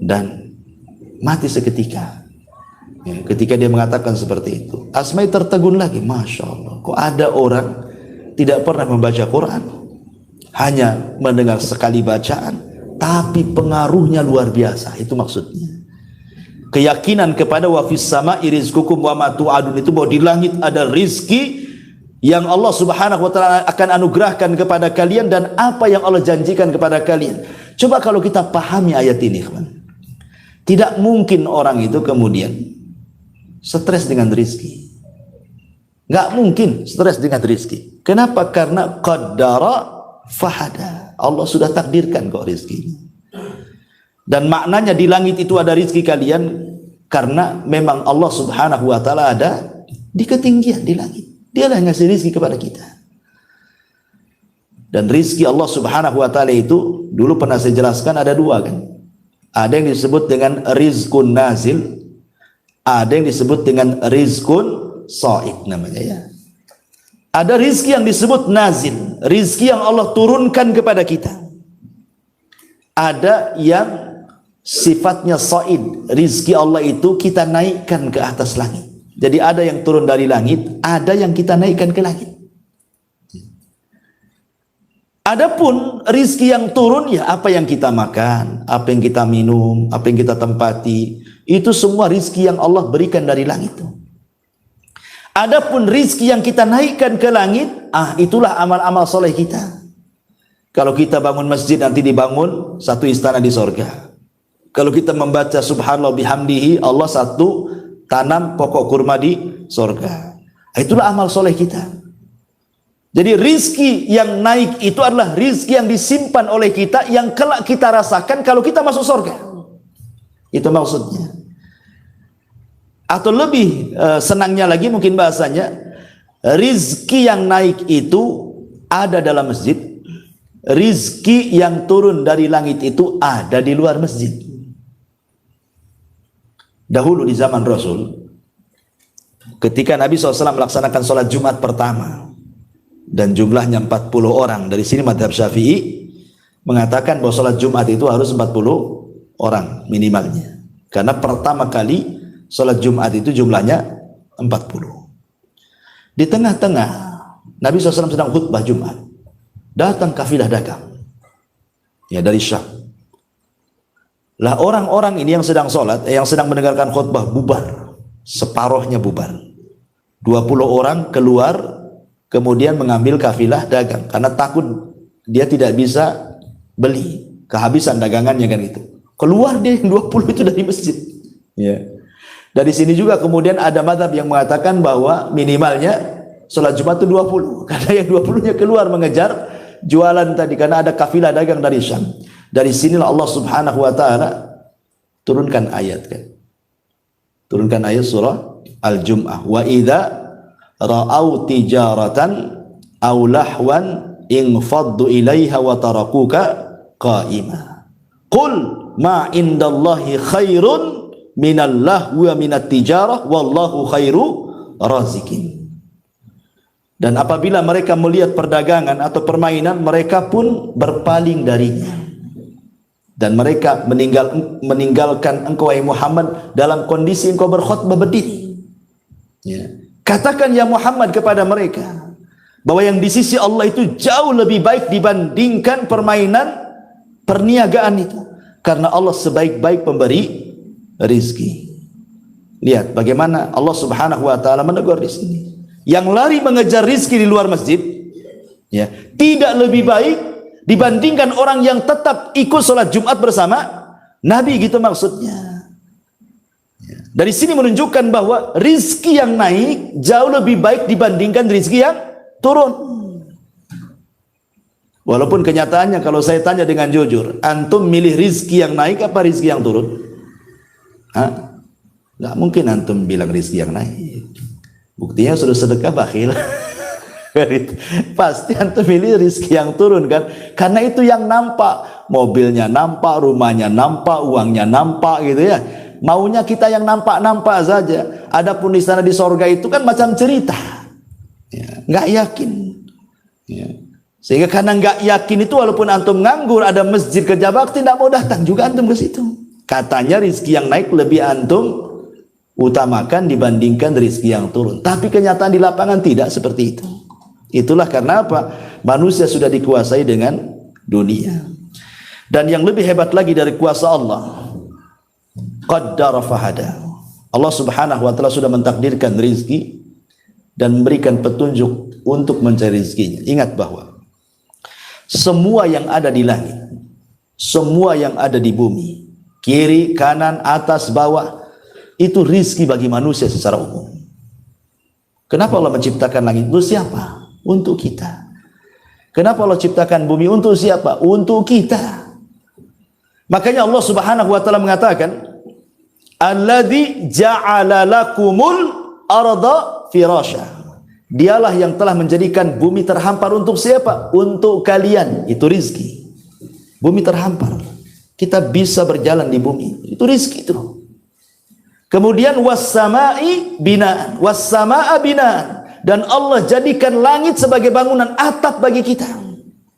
dan mati seketika, ya, ketika dia mengatakan seperti itu. Asma'i tertegun lagi, Masya Allah, kok ada orang tidak pernah membaca Quran, hanya mendengar sekali bacaan, tapi pengaruhnya luar biasa. Itu maksudnya keyakinan kepada wa fis sama'i rizqukum wa ma tu'adun, itu bahwa di langit ada rizki yang Allah subhanahu wa ta'ala akan anugerahkan kepada kalian dan apa yang Allah janjikan kepada kalian. Coba kalau kita pahami ayat ini, teman, tidak mungkin orang itu kemudian stres dengan rizki. Nggak mungkin stres dengan rizki. Kenapa? Karena qaddara fahada, Allah sudah takdirkan kok rizki. Dan maknanya di langit itu ada rizki kalian karena memang Allah subhanahu wa ta'ala ada di ketinggian di langit. Dia lah ngasih rizki kepada kita. Dan rizki Allah subhanahu wa ta'ala itu dulu pernah saya jelaskan ada dua kan. Ada yang disebut dengan rizkun nazil, ada yang disebut dengan rizkun sa'id namanya, ya. Ada rizki yang disebut nazil, rizki yang Allah turunkan kepada kita. Ada yang sifatnya sa'id, rizki Allah itu kita naikkan ke atas langit. Jadi ada yang turun dari langit, ada yang kita naikkan ke langit. Adapun rizki yang turun, ya apa yang kita makan, apa yang kita minum, apa yang kita tempati, itu semua rizki yang Allah berikan dari langit. Adapun rizki yang kita naikkan ke langit, itulah amal-amal soleh kita. Kalau kita bangun masjid, nanti dibangun satu istana di sorga. Kalau kita membaca subhanallah bihamdihi, Allah satu tanam pokok kurma di sorga. Itulah amal soleh kita. Jadi rizki yang naik itu adalah rizki yang disimpan oleh kita, yang kelak kita rasakan kalau kita masuk sorga. Itu maksudnya. Atau lebih senangnya lagi mungkin bahasanya, rizki yang naik itu ada dalam masjid, rizki yang turun dari langit itu ada di luar masjid. Dahulu di zaman Rasul, ketika Nabi SAW melaksanakan sholat Jumat pertama dan jumlahnya 40 orang, dari sini mazhab Syafi'i mengatakan bahwa sholat Jumat itu harus 40 orang minimalnya, karena pertama kali sholat Jumat itu jumlahnya 40. Di tengah-tengah Nabi SAW sedang khutbah Jumat, datang kafilah dagang, ya, dari Syam. Lah orang-orang ini yang sedang sholat, yang sedang mendengarkan khutbah bubar, separohnya bubar, 20 orang keluar kemudian mengambil kafilah dagang karena takut dia tidak bisa beli, kehabisan dagangannya kan itu. Keluar dia 20 itu dari masjid. Ya. Dari sini juga kemudian ada mazhab yang mengatakan bahwa minimalnya sholat Jumat itu 20 karena yang 20-nya keluar mengejar jualan tadi karena ada kafilah dagang dari Syam. Dari sinilah Allah Subhanahu wa taala turunkan ayat kan. Turunkan ayat surah Al-Jum'ah. Wa idza ra'au tijaratan aw lahwan infaddu ilaiha wa tarakuka qa'ima. Qul ma indallahi khairun minal lahwi wa minat tijarah wallahu khairu razikin. Dan apabila mereka melihat perdagangan atau permainan, mereka pun berpaling darinya. Dan mereka meninggalkan engkau wahai Muhammad dalam kondisi engkau berkhutbah berdiri. Ya. Katakan ya Muhammad kepada mereka bahwa yang di sisi Allah itu jauh lebih baik dibandingkan permainan perniagaan itu. Karena Allah sebaik-baik pemberi rizki. Lihat bagaimana Allah Subhanahu wa taala menegur di sini. Yang lari mengejar rizki di luar masjid, ya, tidak lebih baik dibandingkan orang yang tetap ikut sholat Jumat bersama Nabi, gitu maksudnya. Dari sini menunjukkan bahwa rizki yang naik jauh lebih baik dibandingkan rizki yang turun. Walaupun kenyataannya kalau saya tanya dengan jujur, antum milih rizki yang naik apa rizki yang turun? Hah? Nggak mungkin antum bilang rizki yang naik. Buktinya sudah sedekah bakhil. Pasti antum milih rizki yang turun kan? Karena itu yang nampak, mobilnya nampak, rumahnya nampak, uangnya nampak gitu ya. Maunya kita yang nampak-nampak saja. Adapun di sana di sorga itu kan macam cerita, ya, nggak yakin. Ya. Sehingga karena nggak yakin itu, walaupun antum nganggur ada masjid kerja bakti, tidak mau datang juga antum ke situ. Katanya rizki yang naik lebih antum utamakan dibandingkan rizki yang turun. Tapi kenyataan di lapangan tidak seperti itu. Itulah karena apa? Manusia sudah dikuasai dengan dunia. Dan yang lebih hebat lagi dari kuasa Allah, qaddara fahada. Allah Subhanahu wa taala sudah mentakdirkan rizki dan memberikan petunjuk untuk mencari rizkinya. Ingat bahwa semua yang ada di langit, semua yang ada di bumi, kiri, kanan, atas, bawah, itu rizki bagi manusia secara umum. Kenapa Allah menciptakan langit? Untuk siapa? Untuk kita. Kenapa Allah ciptakan bumi? Untuk siapa? Untuk kita. Makanya Allah Subhanahu wa taala mengatakan, alladzi ja'ala lakumul arda firasya. Dialah yang telah menjadikan bumi terhampar untuk siapa? Untuk kalian. Itu rizki. Bumi terhampar, kita bisa berjalan di bumi, itu rizki itu. Kemudian was-sama'i binaan, was-sama'a binaan, dan Allah jadikan langit sebagai bangunan, atap bagi kita,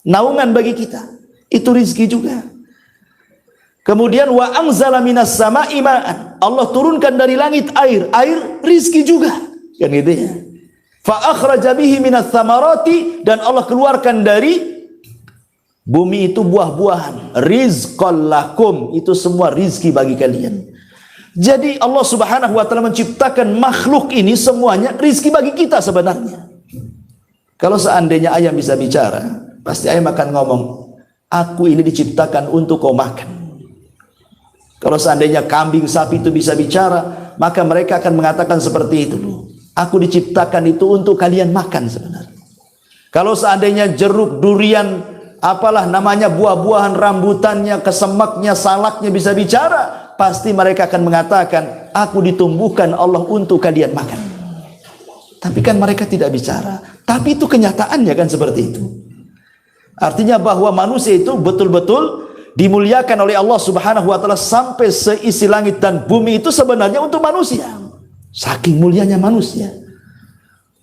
naungan bagi kita, itu rizki juga. Kemudian wa anzala minas sama'i ma'an, Allah turunkan dari langit air, air rizki juga, kan gitu ya. Fa akhraja bihi minas thamarati, dan Allah keluarkan dari bumi itu buah-buahan, rizqan lakum, itu semua rizki bagi kalian. Jadi Allah Subhanahu wa taala menciptakan makhluk ini semuanya rizki bagi kita sebenarnya. Kalau seandainya ayam bisa bicara, pasti ayam akan ngomong, aku ini diciptakan untuk kau makan. Kalau seandainya kambing, sapi itu bisa bicara, maka mereka akan mengatakan seperti itu. Aku diciptakan itu untuk kalian makan sebenarnya. Kalau seandainya jeruk, durian, apalah namanya, buah-buahan, rambutannya, kesemaknya, salaknya bisa bicara, pasti mereka akan mengatakan, aku ditumbuhkan Allah untuk kalian makan. Tapi kan mereka tidak bicara. Tapi itu kenyataannya kan seperti itu. Artinya bahwa manusia itu betul-betul dimuliakan oleh Allah Subhanahu wa taala, sampai seisi langit dan bumi itu sebenarnya untuk manusia. Saking mulianya manusia.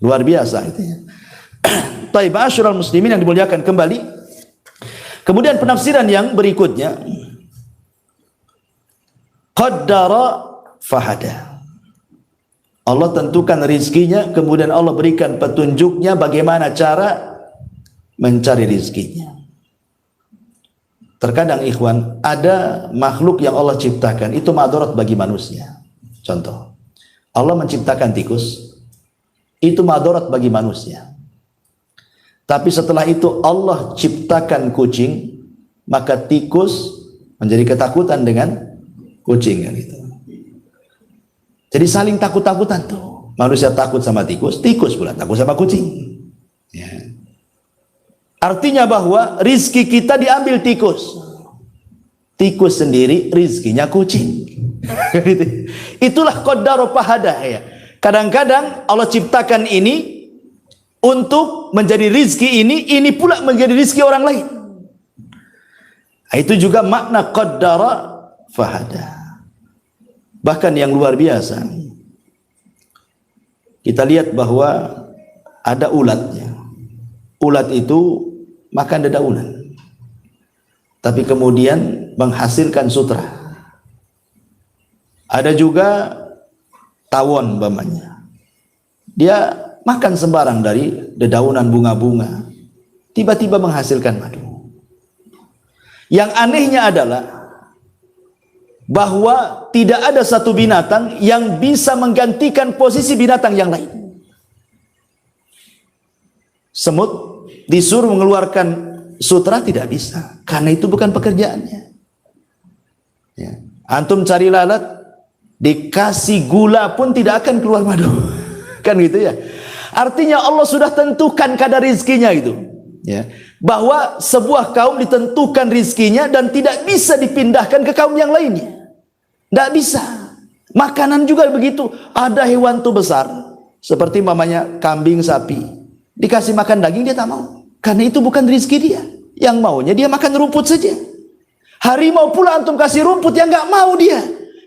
Luar biasa itu ya. Taib asyiral muslimin yang dimuliakan kembali. Kemudian penafsiran yang berikutnya, qaddara fahada. Allah tentukan rizkinya, kemudian Allah berikan petunjuknya bagaimana cara mencari rizkinya. Terkadang ikhwan, ada makhluk yang Allah ciptakan itu madarat bagi manusia. Contoh, Allah menciptakan tikus, itu madarat bagi manusia. Tapi setelah itu Allah ciptakan kucing, maka tikus menjadi ketakutan dengan kucing kan gitu. Jadi saling takut-takutan tuh. Manusia takut sama tikus, tikus pula takut sama kucing. Ya. Artinya bahwa rizki kita diambil tikus. Tikus sendiri rizkinya kucing. Itulah qaddara fahada ya. Kadang-kadang Allah ciptakan ini untuk menjadi rizki ini pula menjadi rizki orang lain. Itu juga makna qaddara fahada. Bahkan yang luar biasa, kita lihat bahwa ada ulatnya. Ulat itu makan dedaunan, tapi kemudian menghasilkan sutra. Ada juga tawon umpamanya, dia makan sembarang dari dedaunan bunga-bunga, tiba-tiba menghasilkan madu. Yang anehnya adalah bahwa tidak ada satu binatang yang bisa menggantikan posisi binatang yang lain. Semut disuruh mengeluarkan sutra tidak bisa, karena itu bukan pekerjaannya. Ya. Antum cari lalat, dikasih gula pun tidak akan keluar madu. Kan gitu ya. Artinya Allah sudah tentukan kadar rizkinya itu. Ya. Bahwa sebuah kaum ditentukan rizkinya dan tidak bisa dipindahkan ke kaum yang lainnya. Tidak bisa. Makanan juga begitu. Ada hewan tuh besar, seperti mamanya kambing, sapi, dikasih makan daging dia tak mau, karena itu bukan rizki dia. Yang maunya dia makan rumput saja. Harimau pula antum kasih rumput, yang nggak mau dia,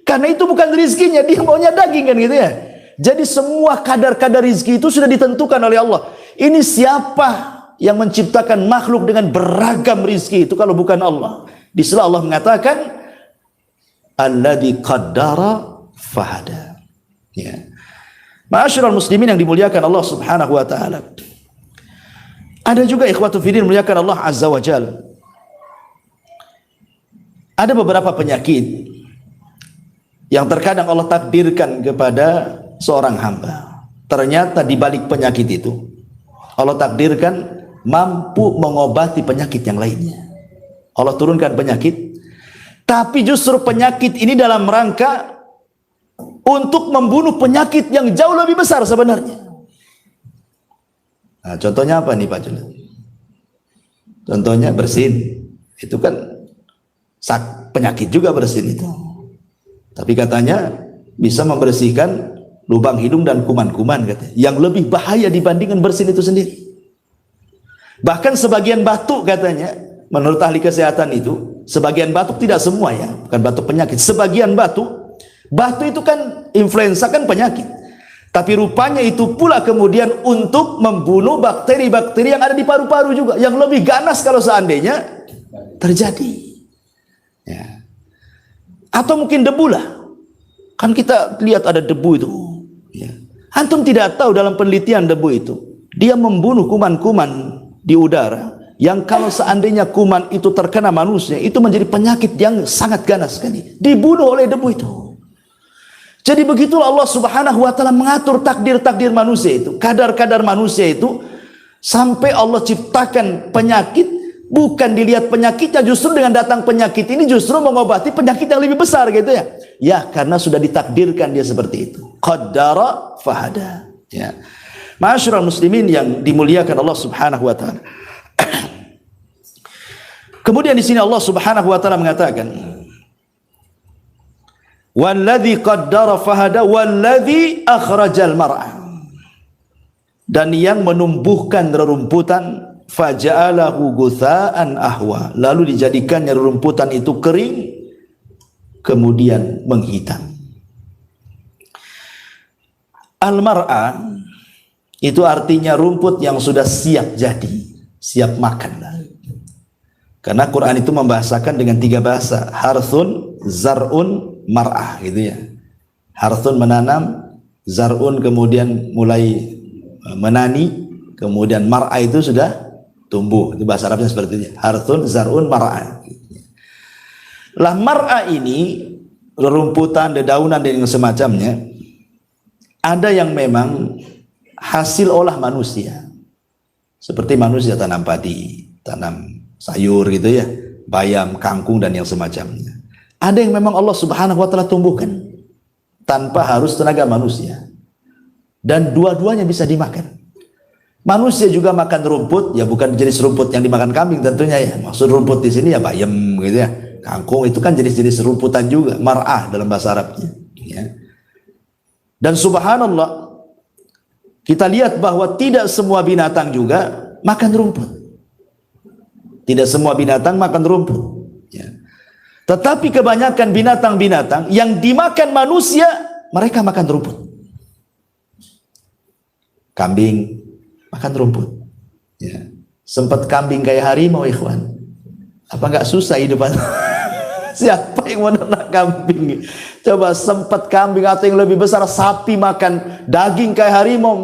karena itu bukan rizkinya, dia maunya daging kan gitu ya. Jadi semua kadar-kadar rizki itu sudah ditentukan oleh Allah. Ini siapa yang menciptakan makhluk dengan beragam rizki itu kalau bukan Allah? Di sela Allah mengatakan alladzi qaddara fahada. Ya. Ma'asyiral muslimin yang dimuliakan Allah Subhanahu wa taala. Ada juga ikhwatu fiddin muliakan Allah Azza wa Jalla. Ada beberapa penyakit yang terkadang Allah takdirkan kepada seorang hamba. Ternyata di balik penyakit itu Allah takdirkan mampu mengobati penyakit yang lainnya. Allah turunkan penyakit, tapi justru penyakit ini dalam rangka untuk membunuh penyakit yang jauh lebih besar sebenarnya. Nah, contohnya apa nih Pak Jul? Contohnya bersin. Itu kan penyakit juga bersin itu. Tapi katanya bisa membersihkan lubang hidung dan kuman-kuman katanya, yang lebih bahaya dibandingkan bersin itu sendiri. Bahkan sebagian batuk katanya, menurut ahli kesehatan itu, sebagian batuk, tidak semua ya, bukan batuk penyakit, sebagian batuk itu kan influenza kan penyakit, tapi rupanya itu pula kemudian untuk membunuh bakteri-bakteri yang ada di paru-paru juga, yang lebih ganas kalau seandainya terjadi ya. Atau mungkin debu lah, kan kita lihat ada debu itu ya. Antum tidak tahu dalam penelitian debu itu dia membunuh kuman-kuman di udara, yang kalau seandainya kuman itu terkena manusia, itu menjadi penyakit yang sangat ganas sekali, dibunuh oleh debu itu. Jadi begitulah Allah Subhanahu wa taala mengatur takdir-takdir manusia itu, kadar-kadar manusia itu, sampai Allah ciptakan penyakit, bukan dilihat penyakitnya, justru dengan datang penyakit ini justru mengobati penyakit yang lebih besar gitu ya. Ya, karena sudah ditakdirkan dia seperti itu. Qaddara fahada. Ya. Ma'asyiral muslimin yang dimuliakan Allah Subhanahu wa taala. Kemudian di sini Allah Subhanahu wa taala mengatakan, "Walladzi qaddara fahada walladzi akhrajal mar'a." Dan yang menumbuhkan rerumputan, faja'alahu gutsaan ahwa, lalu dijadikannya rerumputan itu kering kemudian menghitam. Al-mar'a itu artinya rumput yang sudah siap jadi, siap makan. Karena Quran itu membahasakan dengan 3 bahasa, harthun, zar'un, mar'ah gitu ya. Harthun menanam, zar'un kemudian mulai menani, kemudian mar'ah itu sudah tumbuh. Itu bahasa Arabnya seperti itu. Harthun, zar'un, mar'ah. Lah mar'ah ini rerumputan, dedaunan dan yang semacamnya, ada yang memang hasil olah manusia. Seperti manusia tanam padi, tanam sayur gitu ya, bayam, kangkung dan yang semacamnya. Ada yang memang Allah Subhanahu wa taala tumbuhkan tanpa harus tenaga manusia. Dan dua-duanya bisa dimakan. Manusia juga makan rumput, ya bukan jenis rumput yang dimakan kambing tentunya ya. Maksud rumput di sini ya bayam gitu ya. Kangkung itu kan jenis-jenis rumputan juga, mar'ah dalam bahasa Arabnya. Ya. Dan subhanallah, kita lihat bahwa tidak semua binatang juga makan rumput. Tidak semua binatang makan rumput. Ya. Tetapi kebanyakan binatang-binatang yang dimakan manusia, mereka makan rumput. Kambing makan rumput. Ya. Sempat kambing kayak harimau, ikhwan. Apa nggak susah hidupan? Siapa yang mau ternak kambing? Coba sempat kambing atau yang lebih besar sapi makan daging kayak harimau.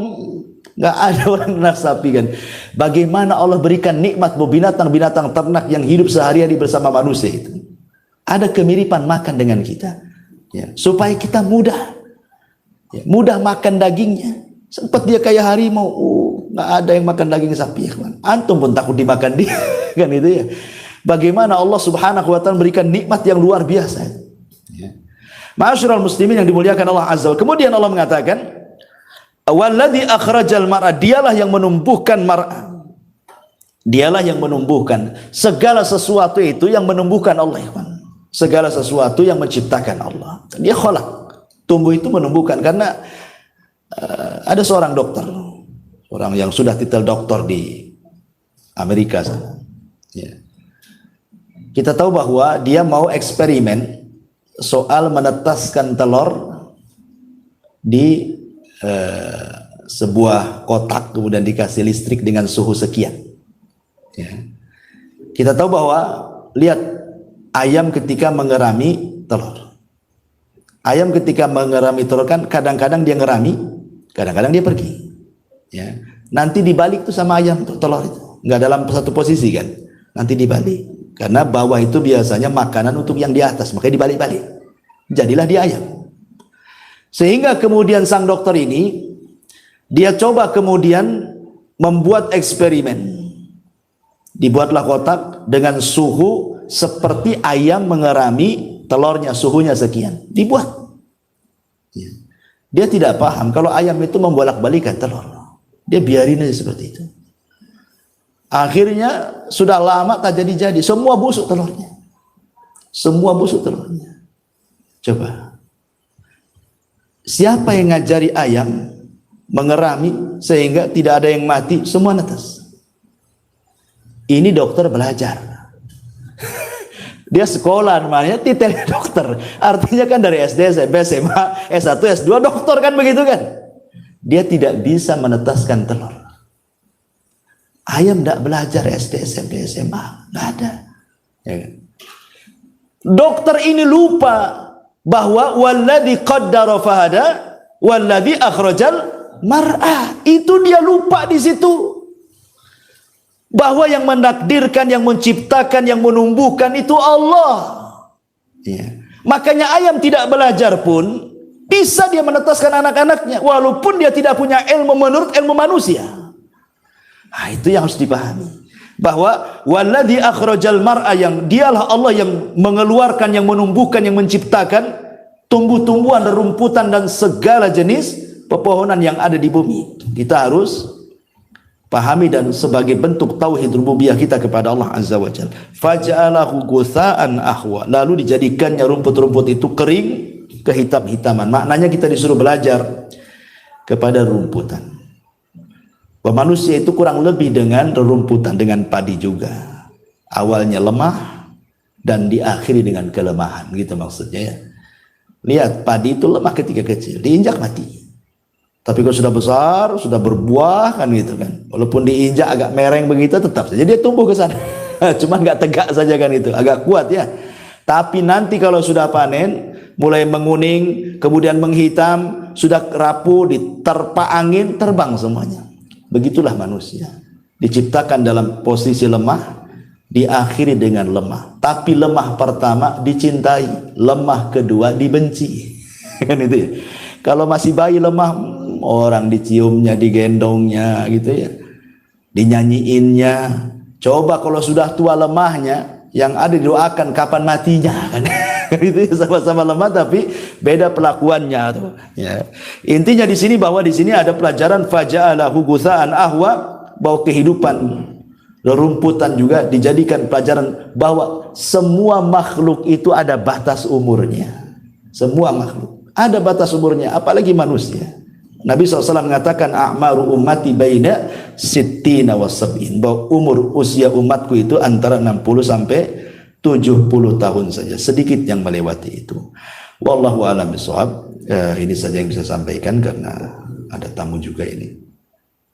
Nggak ada orang ternak sapi kan. Bagaimana Allah berikan nikmat buat binatang-binatang ternak yang hidup sehari-hari bersama manusia itu. Ada kemiripan makan dengan kita. Ya, supaya kita mudah. Ya, mudah makan dagingnya. Sempat dia kayak harimau. Nggak ada yang makan daging sapi. Ya, antum pun takut dimakan dia. Kan itu ya. Bagaimana Allah Subhanahu wa taala memberikan nikmat yang luar biasa. Ya. Ma'asyiral muslimin yang dimuliakan Allah Azza wa. Kemudian Allah mengatakan, "Walladzi akhrajal mar'a", dialah yang menumbuhkan mar'a. Dialah yang menumbuhkan segala sesuatu itu yang menumbuhkan Allah, ikhwan. Segala sesuatu yang menciptakan Allah. Dia khalaq. Tumbuh itu menumbuhkan karena ada seorang dokter, orang yang sudah titel doktor di Amerika sana. Ya. Kita tahu bahwa dia mau eksperimen soal menetaskan telur di sebuah kotak, kemudian dikasih listrik dengan suhu sekian. Ya. Kita tahu bahwa lihat ayam ketika mengerami telur. Ayam ketika mengerami telur kan kadang-kadang dia ngerami, kadang-kadang dia pergi. Ya. Nanti dibalik tuh sama ayam telur itu, nggak dalam satu posisi kan. Nanti dibalik. Karena bawah itu biasanya makanan untuk yang di atas, makanya dibalik-balik. Jadilah dia ayam. Sehingga kemudian sang dokter ini, dia coba kemudian membuat eksperimen. Dibuatlah kotak dengan suhu seperti ayam mengerami telurnya, suhunya sekian. Dibuat. Dia tidak paham kalau ayam itu membolak-balikan telur. Dia biarin aja seperti itu. Akhirnya sudah lama tak jadi-jadi, semua busuk telurnya. Semua busuk telurnya. Coba. Siapa yang ngajari ayam mengerami sehingga tidak ada yang mati, semua netes. Ini dokter belajar. Dia sekolah namanya titelnya dokter. Artinya kan dari SD, SMP, SMA, S1, S2 dokter kan begitu kan. Dia tidak bisa menetaskan telur. Ayam tidak belajar SD, SMP, SMA, nggak ada. Ya kan? Dokter ini lupa bahwa walladzi qaddara fahada, walladzi akhrajal mar'a. Itu dia lupa di situ. Bahwa yang menakdirkan, yang menciptakan, yang menumbuhkan itu Allah. Ya. Makanya ayam tidak belajar pun bisa dia menetaskan anak-anaknya walaupun dia tidak punya ilmu menurut ilmu manusia. Nah, itu yang harus dipahami. Bahwa walladzi akhrajal mar'a, yang dialah Allah yang mengeluarkan, yang menumbuhkan, yang menciptakan tumbuh-tumbuhan, rumputan dan segala jenis pepohonan yang ada di bumi. Kita harus pahami dan sebagai bentuk tauhid rububiyah kita kepada Allah Azza wa Jalla. Faja'alahu gutsa'an ahwa, lalu dijadikannya rumput-rumput itu kering kehitam-hitaman. Maknanya kita disuruh belajar kepada rumputan. Manusia itu kurang lebih dengan rerumputan, dengan padi juga. Awalnya lemah dan diakhiri dengan kelemahan, gitu maksudnya ya. Lihat, padi itu lemah ketika kecil, diinjak mati. Tapi kalau sudah besar, sudah berbuah kan gitu kan. Walaupun diinjak agak mereng begitu, tetap saja dia tumbuh ke sana. Cuman nggak tegak saja kan itu, agak kuat ya. Tapi nanti kalau sudah panen, mulai menguning, kemudian menghitam, sudah rapuh, diterpa angin, terbang semuanya. Begitulah manusia, diciptakan dalam posisi lemah, diakhiri dengan lemah. Tapi lemah pertama dicintai, lemah kedua dibenci. Kan itu ya. Kalau masih bayi lemah, orang diciumnya, digendongnya gitu ya, dinyanyiinnya. Coba kalau sudah tua lemahnya, yang ada didoakan kapan matinya kan. Itu sama-sama lemah tapi beda pelakuannya tuh. Ya. Intinya di sini bahwa di sini ada pelajaran faja'alahu gutsa'an ahwa, bahwa kehidupan rerumputan juga dijadikan pelajaran bahwa semua makhluk itu ada batas umurnya. Semua makhluk ada batas umurnya, apalagi manusia. Nabi SAW mengatakan a'maru ummati baina sittina wa sab'in, bahwa umur usia umatku itu antara 60 sampai 70 tahun saja, sedikit yang melewati itu. Wallahu a'lam bishawab. Ini saja yang bisa sampaikan karena ada tamu juga ini.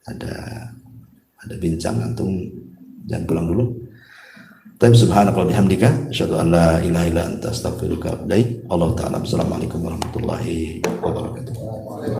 Ada bincang, antum jangan pulang dulu. Tapi subhanaka wa bihamdika asyhadu an la ilaha illa anta astaghfiruka wa atubu ilaik. Allah taala. Assalamualaikum warahmatullahi wabarakatuh.